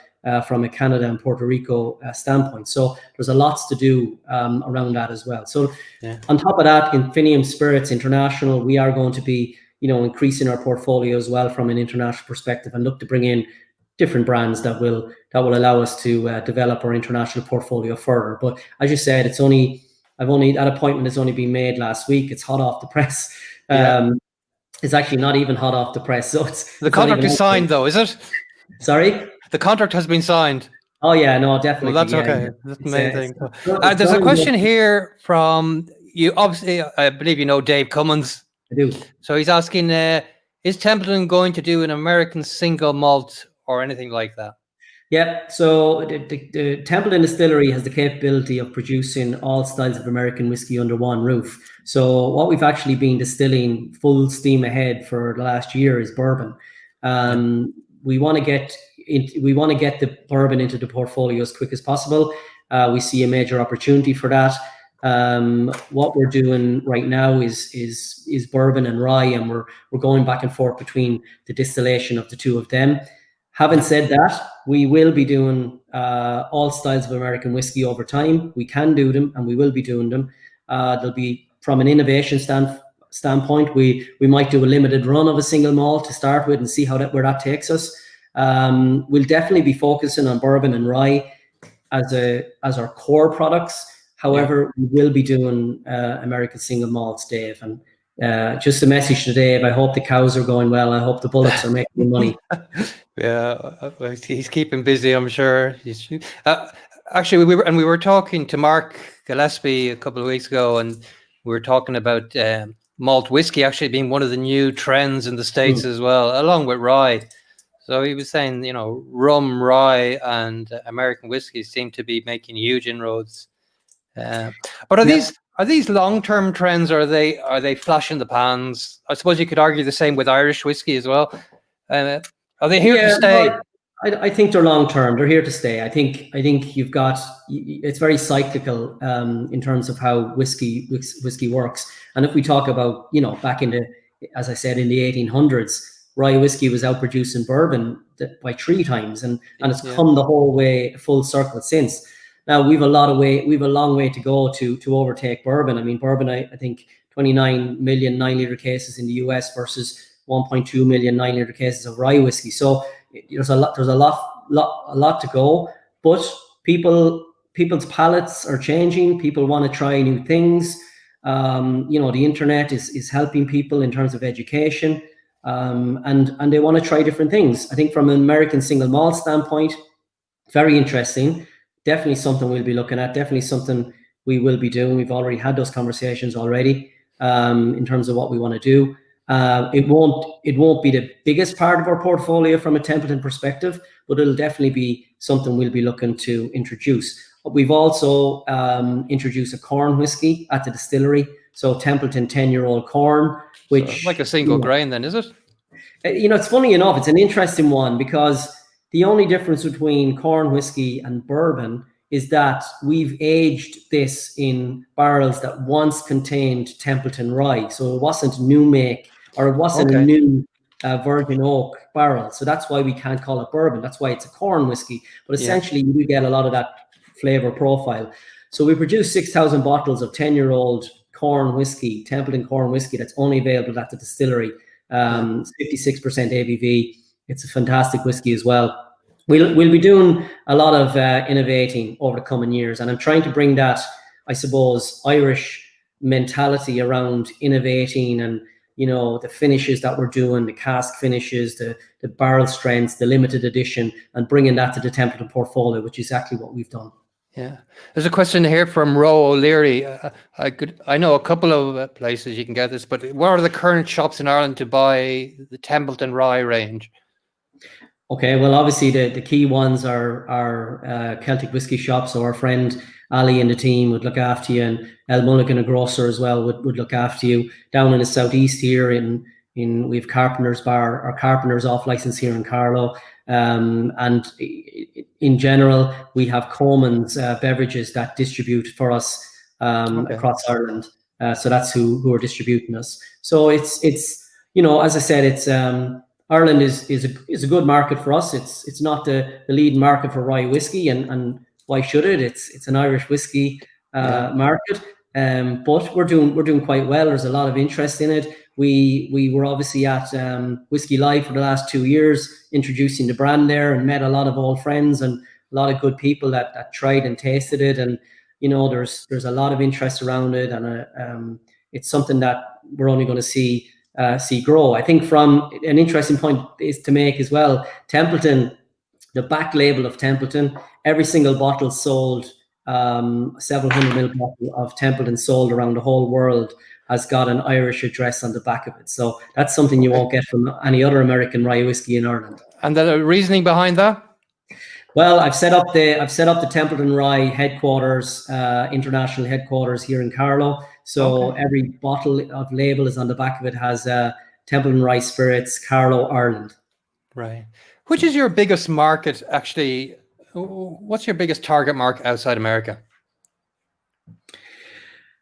from a Canada and Puerto Rico standpoint. So there's a lots to do around that as well. So on top of that, Infinium Spirits International, we are going to be, increasing our portfolio as well from an international perspective, and look to bring in different brands that will allow us to develop our international portfolio further. But as you said, that appointment has only been made last week. It's hot off the press. It's actually not even hot off the press. So the contract is signed, though, is it? Sorry? The contract has been signed. Oh yeah, no, definitely. Well, that's okay. Yeah. That's the main thing. There's a question here from you. Obviously, I believe you know Dave Cummins. I do. So he's asking, is Templeton going to do an American single malt or anything like that? Yeah, so the Templeton Distillery has the capability of producing all styles of American whiskey under one roof. So what we've actually been distilling full steam ahead for the last year is bourbon. We want to get the bourbon into the portfolio as quick as possible. We see a major opportunity for that. What we're doing right now is bourbon and rye, and we're going back and forth between the distillation of the two of them. Having said that, we will be doing all styles of American whiskey over time. We can do them, and we will be doing them. There'll be, from an innovation standpoint, we might do a limited run of a single malt to start with and see where that takes us. We'll definitely be focusing on bourbon and rye as our core products. However, we will be doing American single malts, Dave. And just a message to Dave. I hope the cows are going well. I hope the bullocks are making money. Yeah, he's keeping busy, I'm sure. Actually, we were talking to Mark Gillespie a couple of weeks ago, and we were talking about malt whiskey actually being one of the new trends in the States as well, along with rye. So he was saying, rum, rye, and American whiskey seem to be making huge inroads. But are these long-term trends, or are they flash in the pans? I suppose you could argue the same with Irish whiskey as well. Are they here to stay? Well, I think they're long-term. They're here to stay. I think it's very cyclical in terms of how whiskey works. And if we talk about, back as I said, in the 1800s, rye whiskey was outproducing bourbon by 3 times, and it's come the whole way full circle since. Now we've a long way to go to overtake bourbon. I mean, bourbon, I think 29 million 9-liter cases in the US versus 1.2 million 9-liter cases of rye whiskey. So there's a lot to go. But people's palates are changing. People want to try new things. The internet is helping people in terms of education, and they want to try different things. I think from an American single malt standpoint, very interesting. Definitely something we'll be looking at. Definitely something we will be doing. We've already had those conversations already in terms of what we want to do. It won't be the biggest part of our portfolio from a Templeton perspective, but it'll definitely be something we'll be looking to introduce. We've also introduced a corn whiskey at the distillery. So Templeton 10-year-old corn, which so like a single grain, then, is it? It's funny enough. It's an interesting one because the only difference between corn whiskey and bourbon is that we've aged this in barrels that once contained Templeton Rye. So it wasn't new make, or it wasn't a new virgin oak barrel. So that's why we can't call it bourbon. That's why it's a corn whiskey. But essentially, you do get a lot of that flavor profile. So we produce 6,000 bottles of 10-year-old corn whiskey, Templeton corn whiskey, that's only available at the distillery. 56% ABV. It's a fantastic whiskey as well. We'll be doing a lot of innovating over the coming years, and I'm trying to bring that, I suppose, Irish mentality around innovating, and the finishes that we're doing, the cask finishes, the barrel strengths, the limited edition, and bringing that to the Templeton portfolio, which is exactly what we've done. Yeah, there's a question here from Ro O'Leary. I know a couple of places you can get this, but what are the current shops in Ireland to buy the Templeton Rye range? Okay, well, obviously the key ones are Celtic whiskey shops. So our friend Ali and the team would look after you, and El Mulligan, a grocer as well, would look after you. Down in the southeast here, we have Carpenter's Bar, or Carpenter's off license here in Carlow, and in general we have Coleman's beverages that distribute for us across Ireland. So that's who are distributing us. So it's as I said, it's Ireland is a good market for us. It's not the lead market for rye whiskey, and why should it? It's an Irish whiskey market, but we're doing quite well. There's a lot of interest in it. We were obviously at Whiskey Live for the last 2 years, introducing the brand there, and met a lot of old friends and a lot of good people that tried and tasted it. And there's a lot of interest around it, and it's something that we're only going to see grow. I think from an interesting point is to make as well, Templeton, the back label of Templeton, every single bottle sold, several hundred mil bottle of Templeton sold around the whole world, has got an Irish address on the back of it. So that's something you won't get from any other American rye whiskey in Ireland. And the reasoning behind that? Well, I've set up the Templeton Rye headquarters, international headquarters here in Carlow. So every bottle of label is on the back of it has Templeton Rye Spirits, Carlow, Ireland. Right. Which is your biggest market, actually? What's your biggest target market outside America?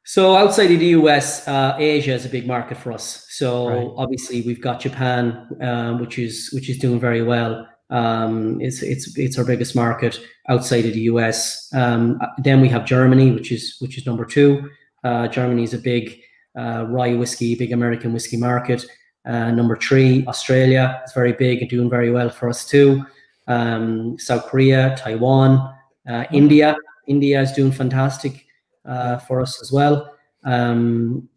So outside of the US, Asia is a big market for us. So obviously we've got Japan, which is doing very well. It's our biggest market outside of the US. Then we have Germany, which is number 2. Germany is a big rye whiskey, big American whiskey market. Number 3, Australia is very big and doing very well for us too. South Korea, Taiwan, India is doing fantastic for us as well, and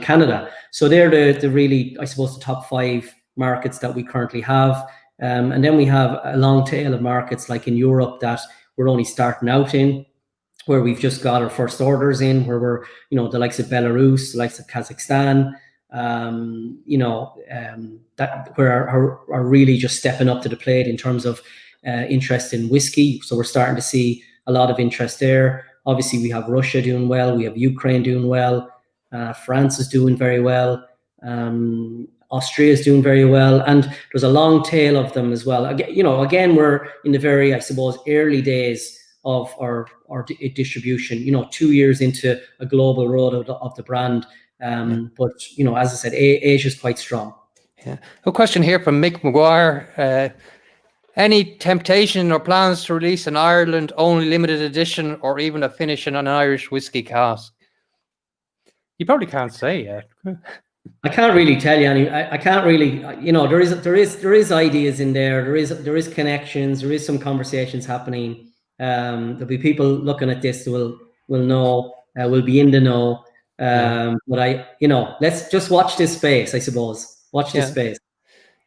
Canada. So they're the really, I suppose, the top 5 markets that we currently have. And then we have a long tail of markets like in Europe that we're only starting out in, where we've just got our first orders in, where we're, the likes of Belarus, the likes of Kazakhstan, that where are really just stepping up to the plate in terms of interest in whiskey. So we're starting to see a lot of interest there. Obviously, we have Russia doing well. We have Ukraine doing well. France is doing very well. Austria is doing very well. And there's a long tail of them as well. Again, we're in the very, I suppose, early days of our distribution, 2 years into a global road of the brand. But, as I said, Asia is quite strong. Yeah. A question here from Mick McGuire. Any temptation or plans to release an Ireland only limited edition or even a finish in an Irish whiskey cask? You probably can't say yet. I can't really tell you any. I can't really. There is ideas in there. There is connections. There is some conversations happening. There'll be people looking at this will know. Will be in the know. But let's just watch this space. I suppose watch this space.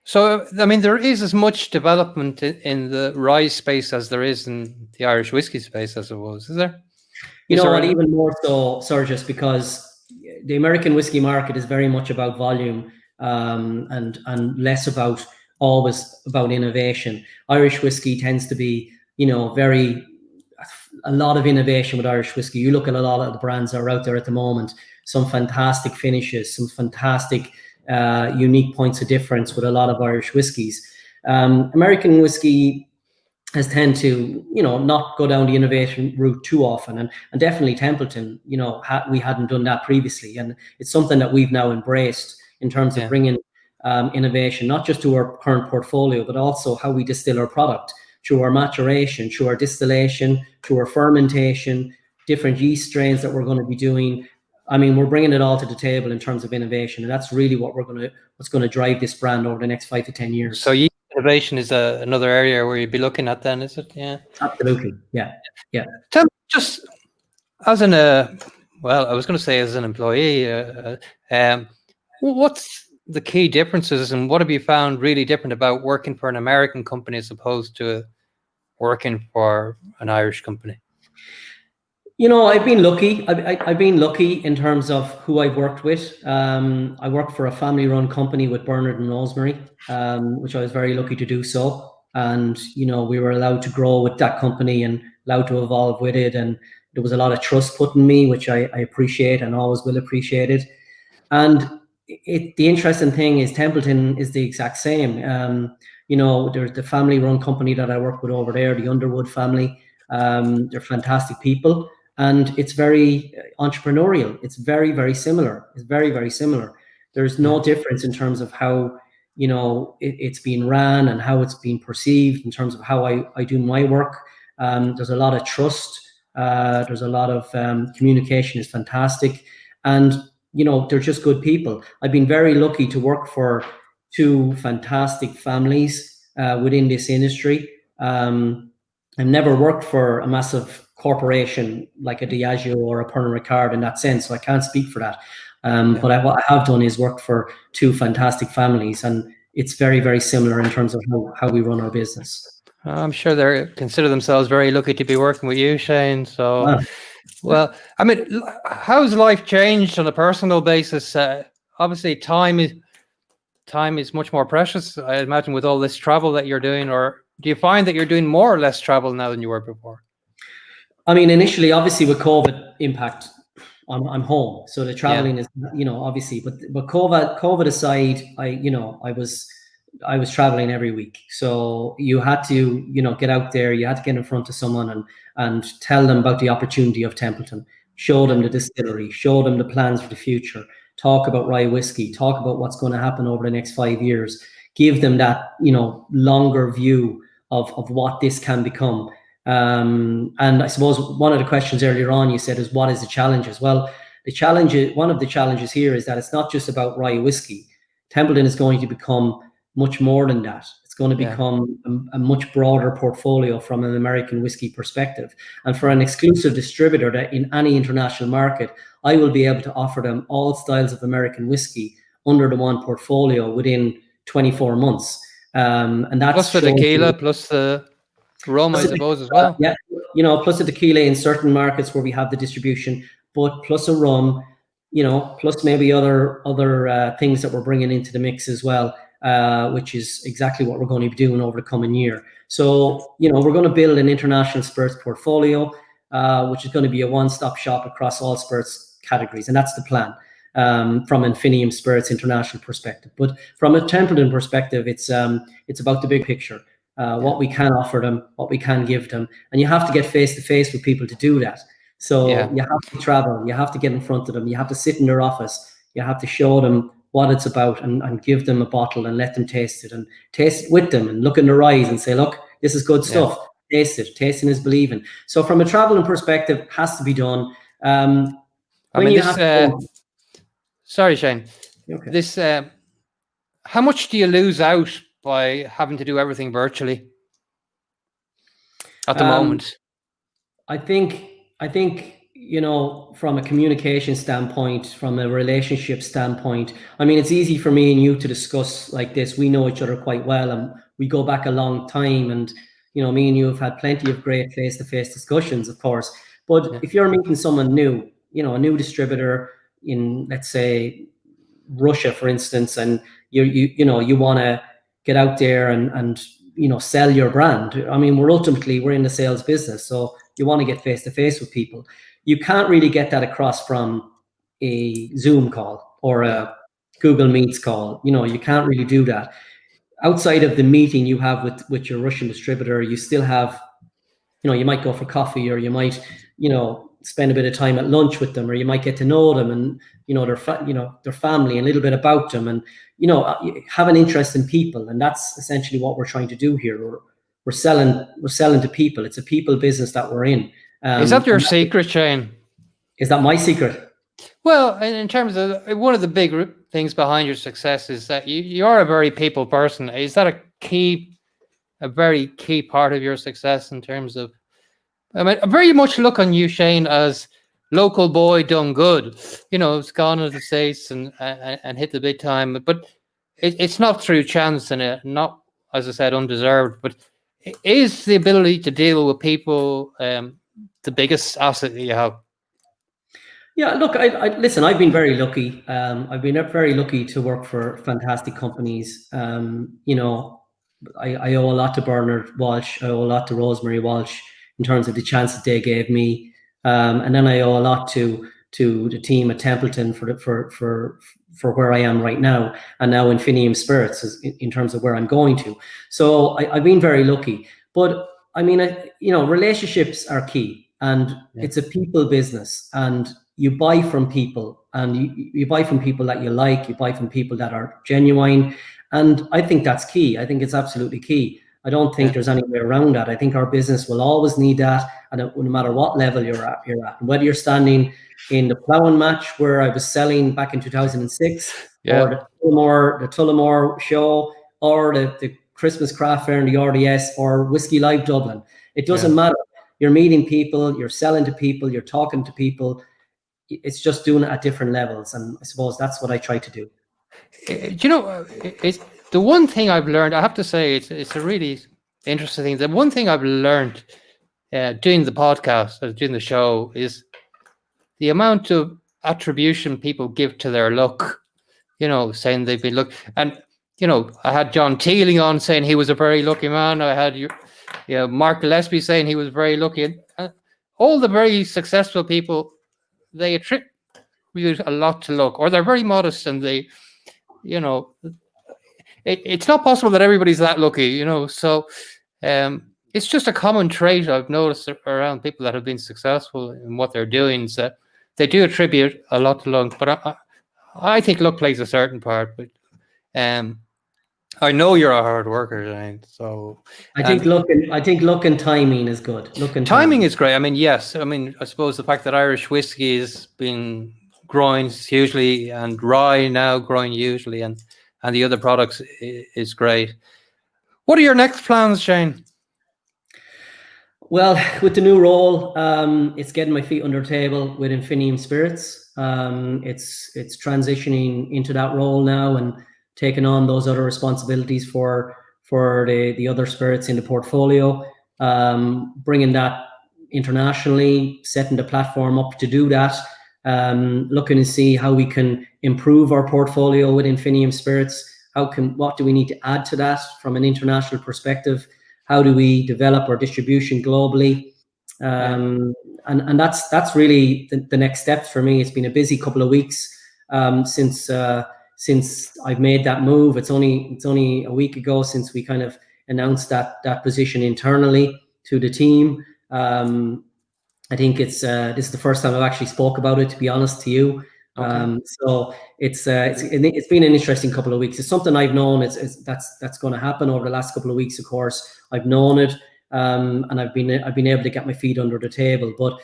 So, I mean, there is as much development in the rye space as there is in the Irish whiskey space, I suppose. Is there? Even more so, Sergius, because the American whiskey market is very much about volume and less about always about innovation. Irish whiskey tends to be, a lot of innovation with Irish whiskey. You look at a lot of the brands that are out there at the moment, some fantastic finishes, some fantastic unique points of difference with a lot of Irish whiskies. American whiskey has tend to, not go down the innovation route too often, and definitely Templeton, we hadn't done that previously, and it's something that we've now embraced in terms of bringing innovation, not just to our current portfolio, but also how we distill our product through our maturation, through our distillation, through our fermentation, different yeast strains that we're going to be doing. I mean, we're bringing it all to the table in terms of innovation, and that's really what's going to drive this brand over the next 5 to 10 years. So innovation is another area where you'd be looking at then, is it? Yeah. Absolutely. Yeah. Tell me, just as I was going to say as an employee, what's the key differences and what have you found really different about working for an American company as opposed to working for an Irish company? I've been lucky. I've been lucky in terms of who I've worked with. I worked for a family-run company with Bernard and Rosemary, which I was very lucky to do so. And, we were allowed to grow with that company and allowed to evolve with it. And there was a lot of trust put in me, which I appreciate and always will appreciate it. And the interesting thing is Templeton is the exact same. There's the family-run company that I work with over there, the Underwood family. They're fantastic people. and it's very entrepreneurial. It's very, very similar. It's very, very similar. There's no difference in terms of how, it's being ran and how it's being perceived in terms of how I do my work. There's a lot of trust. There's a lot of communication is fantastic. And, they're just good people. I've been very lucky to work for two fantastic families within this industry. I've never worked for a massive corporation like a Diageo or a Pernod Ricard in that sense, so I can't speak for that. But what I have done is worked for two fantastic families, and it's very, very similar in terms of how we run our business. I'm sure they consider themselves very lucky to be working with you, Shane. So, Wow. Well, I mean, how's life changed on a personal basis? Obviously, time is much more precious, I imagine, with all this travel that you're doing. Or do you find that you're doing more or less travel now than you were before? I mean, initially, obviously, with COVID impact, I'm home, so the traveling is, obviously. But COVID aside, I was traveling every week. So you had to, get out there. You had to get in front of someone and tell them about the opportunity of Templeton. Show them the distillery. Show them the plans for the future. Talk about Rye Whiskey. Talk about what's going to happen over the next 5 years. Give them that, longer view of what this can become. And I suppose one of the questions earlier on you said is, what is the challenges? Well, one of the challenges here is that it's not just about Rye Whiskey. Templeton is going to become much more than that. It's going to become a much broader portfolio from an American whiskey perspective. And for an exclusive distributor that in any international market, I will be able to offer them all styles of American whiskey under the one portfolio within 24 months. And that's plus the tequila, plus the rum, I suppose, as well. Yeah, plus the tequila in certain markets where we have the distribution, but plus a rum, plus maybe other things that we're bringing into the mix as well. Which is exactly what we're going to be doing over the coming year. So, we're going to build an international spirits portfolio, which is going to be a one-stop shop across all spirits categories. And that's the plan from Infinium Spirits International perspective. But from a Templeton perspective, it's about the big picture, what we can offer them, what we can give them. And you have to get face-to-face with people to do that. So you have to travel, you have to get in front of them, you have to sit in their office, you have to show them what it's about and give them a bottle and let them taste it and taste it with them and look in their eyes and say, look, this is good stuff. Taste it. Tasting is believing. So from a traveling perspective, it has to be done. Sorry, Shane. Okay. How much do you lose out by having to do everything virtually at the moment? I think, from a communication standpoint, from a relationship standpoint, I mean, it's easy for me and you to discuss like this. We know each other quite well and we go back a long time. And, me and you have had plenty of great face-to-face discussions, of course. But if you're meeting someone new, a new distributor in, let's say, Russia, for instance, and you want to get out there and sell your brand. I mean, we're in the sales business. So you want to get face-to-face with people. You can't really get that across from a Zoom call or a Google Meets call. You can't really do that. Outside of the meeting you have with your Russian distributor, you still have, you might go for coffee, or you might, spend a bit of time at lunch with them, or you might get to know them and, their family and a little bit about them, and, have an interest in people. And that's essentially what we're trying to do here. We're selling to people. It's a people business that we're in. Is that your secret, Shane? Is that my secret? Well, in terms of one of the big things behind your success is that you are a very people person. Is that a very key part of your success in terms of, I mean, I very much look on you, Shane, as local boy done good. It's gone to the States and hit the big time, but it's not through chance and not, as I said, undeserved, but is the ability to deal with people the biggest asset that you have? Yeah, look, listen, I've been very lucky. I've been very lucky to work for fantastic companies. I owe a lot to Bernard Walsh. I owe a lot to Rosemary Walsh in terms of the chance that they gave me. And then I owe a lot to the team at Templeton for where I am right now, and now Infinium Spirits in terms of where I'm going to. So I've been very lucky. But I mean, relationships are key. and it's a people business, and you buy from people, and you buy from people that you like, you buy from people that are genuine. And I think that's key. I think it's absolutely key. I don't think there's any way around that. I think our business will always need that, and no matter what level you're at. Whether you're standing in the ploughing match where I was selling back in 2006, or the Tullamore show, or the Christmas craft fair in the RDS, or Whiskey Live Dublin. It doesn't matter. You're meeting people, you're selling to people, you're talking to people. It's just doing it at different levels, and I suppose that's what I try to do. You know, it's the one thing I've learned. I have to say, it's a really interesting thing. The one thing I've learned doing the podcast, doing the show, is the amount of attribution people give to their luck. You know, saying they've been lucky. And you know, I had John Teeling on saying he was a very lucky man. I had Mark Gillespie saying he was very lucky. And all the very successful people, they attribute a lot to luck, or they're very modest, and they, you know, it's not possible that everybody's that lucky, you know. So it's just a common trait I've noticed around people that have been successful in what they're doing, is that they do attribute a lot to luck. But I think luck plays a certain part. But I know you're a hard worker, Shane. So I think luck and timing is good. Luck and timing is great. I mean, yes. I mean, I suppose the fact that Irish whiskey has been growing hugely, and rye now growing hugely, and the other products is great. What are your next plans, Shane? Well, with the new role, it's getting my feet under the table with Infinium Spirits. It's transitioning into that role now and taking on those other responsibilities for the other spirits in the portfolio, bringing that internationally, setting the platform up to do that, looking to see how we can improve our portfolio with Infinium Spirits. What do we need to add to that from an international perspective? How do we develop our distribution globally? And that's really the next steps for me. It's been a busy couple of weeks since I've made that move. It's only a week ago since we kind of announced that position internally to the team. I think this is the first time I've actually spoke about it, to be honest to you. Okay. So it's been an interesting couple of weeks. It's something I've known that's going to happen over the last couple of weeks. Of course, I've known it, and I've been able to get my feet under the table. But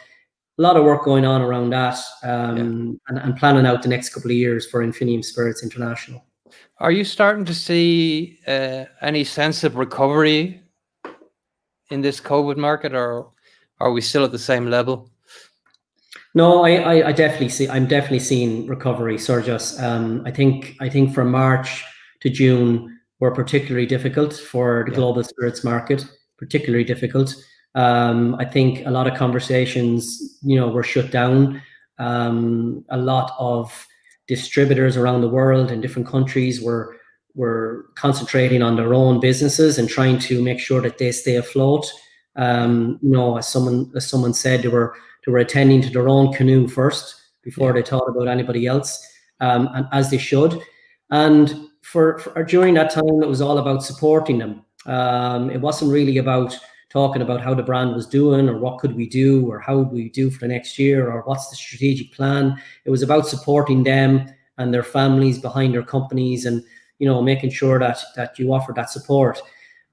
a lot of work going on around that, and planning out the next couple of years for Infinium Spirits International. Are you starting to see any sense of recovery in this COVID market, or are we still at the same level? No, I definitely see. I'm definitely seeing recovery, Sergius. I think from March to June were particularly difficult for the global spirits market. Particularly difficult. I think a lot of conversations, were shut down. A lot of distributors around the world in different countries were concentrating on their own businesses and trying to make sure that they stay afloat. As someone said, they were attending to their own canoe first before they thought about anybody else, and as they should. And for during that time, it was all about supporting them. It wasn't really about talking about how the brand was doing, or what could we do, or how would we do for the next year, or what's the strategic plan. It was about supporting them and their families behind their companies, and making sure that you offer that support.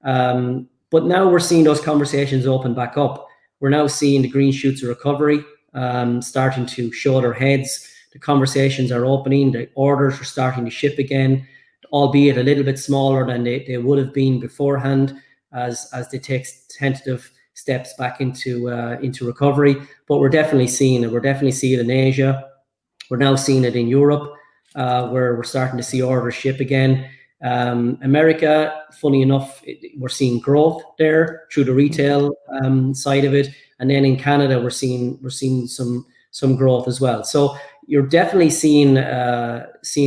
But now we're seeing those conversations open back up. We're now seeing the green shoots of recovery starting to show their heads. The conversations are opening. The orders are starting to ship again, albeit a little bit smaller than they would have been beforehand, as they take tentative steps back into recovery. But we're definitely seeing it. We're definitely seeing it in Asia. We're now seeing it in Europe, where we're starting to see orders ship again. America, funny enough, we're seeing growth there through the retail side of it, and then in Canada we're seeing some growth as well. So you're definitely seeing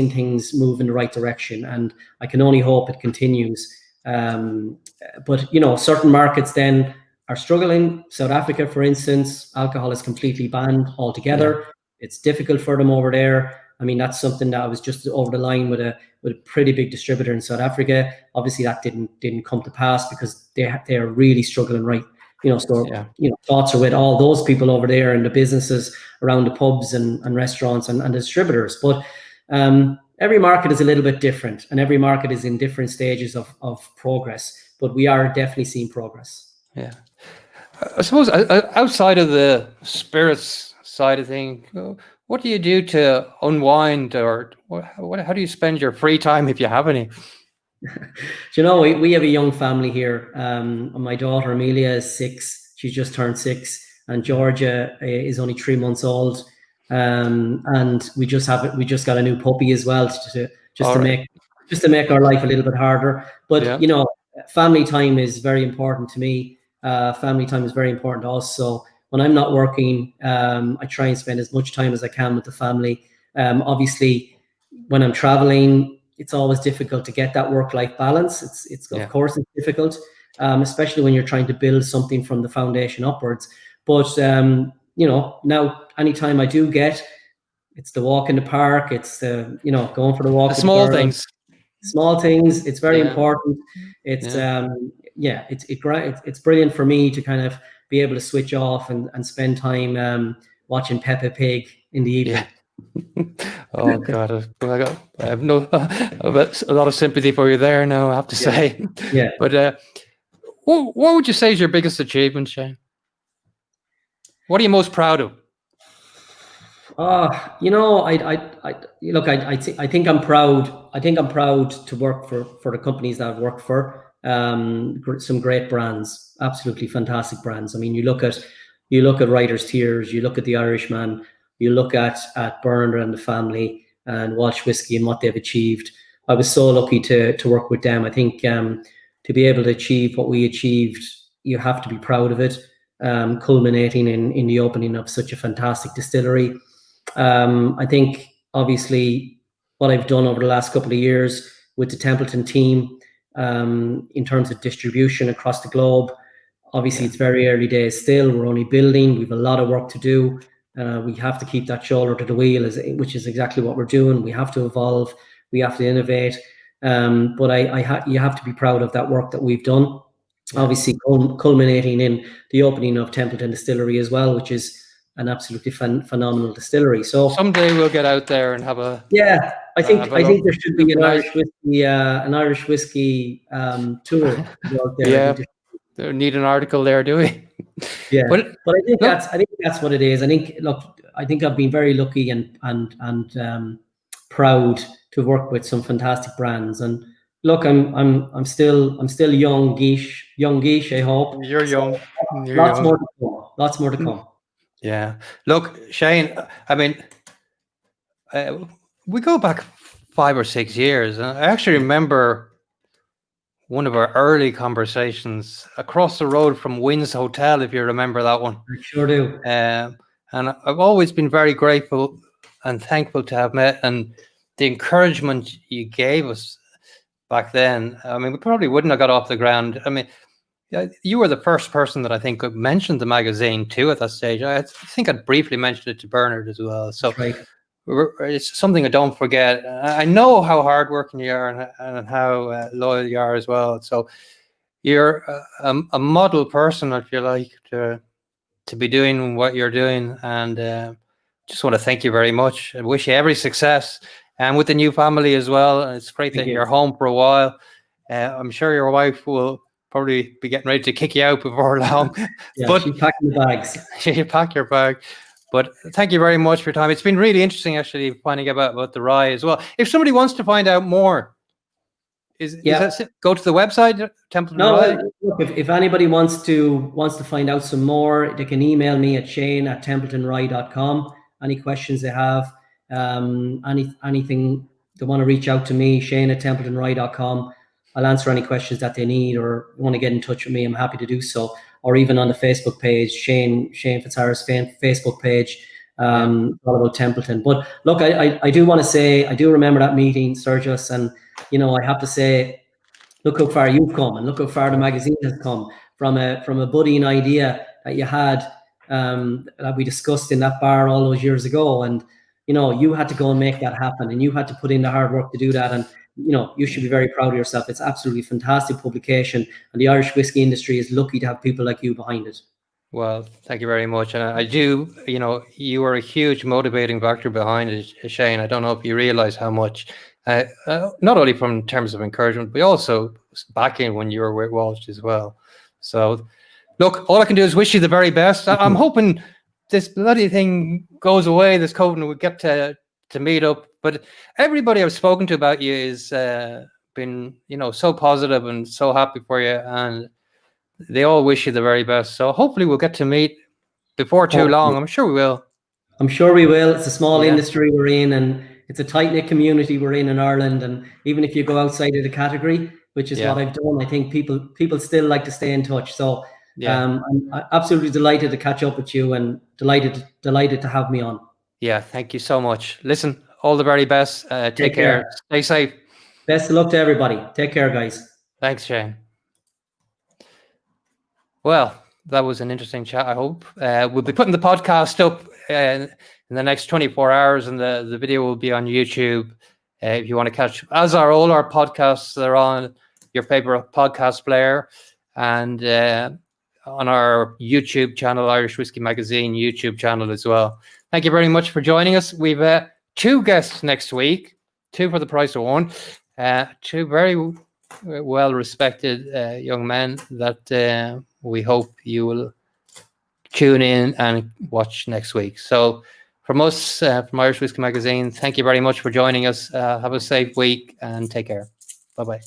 things move in the right direction, and I can only hope it continues. But certain markets then are struggling. South Africa, for instance, alcohol is completely banned altogether. Yeah. It's difficult for them over there. I mean, that's something that I was just over the line with a pretty big distributor in South Africa. Obviously, that didn't come to pass because they are really struggling right thoughts are with all those people over there and the businesses around the pubs and restaurants and distributors. But every market is a little bit different, and every market is in different stages of progress. But we are definitely seeing progress. Yeah. I suppose outside of the spirits side of things, what do you do to unwind, or how do you spend your free time if you have any? We have a young family here. My daughter Amelia is 6. She's just turned 6, and Georgia is only 3 months old. And we just got a new puppy as well to make our life a little bit harder. But family time is very important to me. Family time is very important to us. So when I'm not working, I try and spend as much time as I can with the family. Obviously, when I'm traveling, it's always difficult to get that work-life balance. Of course it's difficult, especially when you're trying to build something from the foundation upwards. But now anytime I do get, it's the walk in the park, it's the going for the walk. The small things. Small things. It's very important. It's it's brilliant for me to kind of be able to switch off and spend time watching Peppa Pig in the evening. Yeah. Oh God, I have a lot of sympathy for you there now, I have to say. Yeah. But what would you say is your biggest achievement, Shane? What are you most proud of? I think I'm proud. I think I'm proud to work for the companies that I've worked for. Some great brands, absolutely fantastic brands. I mean, you look at Writer's Tears, you look at the Irishman, you look at Bourbon and the family and Walsh Whiskey and what they've achieved. I was so lucky to work with them. I think to be able to achieve what we achieved, you have to be proud of it. Culminating in the opening of such a fantastic distillery. I think obviously what I've done over the last couple of years with the Templeton team in terms of distribution across the globe. Obviously, it's very early days still. We're only building. We have a lot of work to do. We have to keep that shoulder to the wheel, which is exactly what we're doing. We have to evolve. We have to innovate. But you have to be proud of that work that we've done. Yeah. Obviously, culminating in the opening of Templeton Distillery as well, which is an absolutely phenomenal distillery. So someday we'll get out there and have a. Yeah, I think there should be an Irish whiskey tour out there. Yeah, they need an article there, do we? Yeah, but I think that's what it is. I think I've been very lucky and proud to work with some fantastic brands. And look, I'm still young geesh. I hope you're young. Lots more to come. Yeah. Look, Shane. I mean, we go back 5 or 6 years, and I actually remember one of our early conversations across the road from Wynn's Hotel, if you remember that one. I sure do. And I've always been very grateful and thankful to have met, and the encouragement you gave us back then. I mean, we probably wouldn't have got off the ground. I mean, you were the first person that I think mentioned the magazine too at that stage. I think I'd briefly mentioned it to Bernard as well. So right. It's something I don't forget. I know how hardworking you are and how loyal you are as well. So you're a model person, if you like, to be doing what you're doing. And just want to thank you very much. I wish you every success. And with the new family as well. And it's great that you're home for a while. I'm sure your wife will probably be getting ready to kick you out before long. Yeah, but she's packing the bags. You pack your bag. But thank you very much for your time. It's been really interesting, actually, finding out about the rye as well. If somebody wants to find out more, is that go to the website, Templeton Rye? Look, if anybody wants to find out some more, they can email me at shane@templetonrye.com. Any questions they have, anything they want to reach out to me, shane@templetonrye.com. I'll answer any questions that they need or want to get in touch with me. I'm happy to do so. Or even on the Facebook page, Shane Fitzharris Facebook page, all about Templeton. But look, I do want to say, I do remember that meeting, Sturgis, and I have to say, look how far you've come, and look how far the magazine has come from a budding idea that you had that we discussed in that bar all those years ago. And you had to go and make that happen, and you had to put in the hard work to do that. And, you should be very proud of yourself. It's absolutely fantastic publication, and the Irish whiskey industry is lucky to have people like you behind it. Well, thank you very much. And I do, you are a huge motivating factor behind it, Shane. I don't know if you realize how much, not only from terms of encouragement, but also backing when you were with Walsh as well. So, look, all I can do is wish you the very best. I'm hoping this bloody thing goes away, this COVID, and we get to meet up. But everybody I've spoken to about you is been, so positive and so happy for you. And they all wish you the very best. So hopefully we'll get to meet before too long. I'm sure we will. I'm sure we will. It's a small industry we're in, and it's a tight-knit community we're in Ireland. And even if you go outside of the category, which is what I've done, I think people still like to stay in touch. So I'm absolutely delighted to catch up with you, and delighted to have me on. Yeah, thank you so much. Listen, all the very best. Take care. Stay safe. Best of luck to everybody. Take care, guys. Thanks, Shane. Well, that was an interesting chat, I hope. We'll be putting the podcast up in the next 24 hours, and the video will be on YouTube if you want to catch, as are all our podcasts. They're on your favorite podcast player, and on our YouTube channel, Irish Whiskey Magazine YouTube channel as well. Thank you very much for joining us. We've 2 guests next week, 2 for the price of 1. 2 very well-respected young men that we hope you will tune in and watch next week. So from us, from Irish Whiskey Magazine, thank you very much for joining us. Have a safe week and take care. Bye-bye.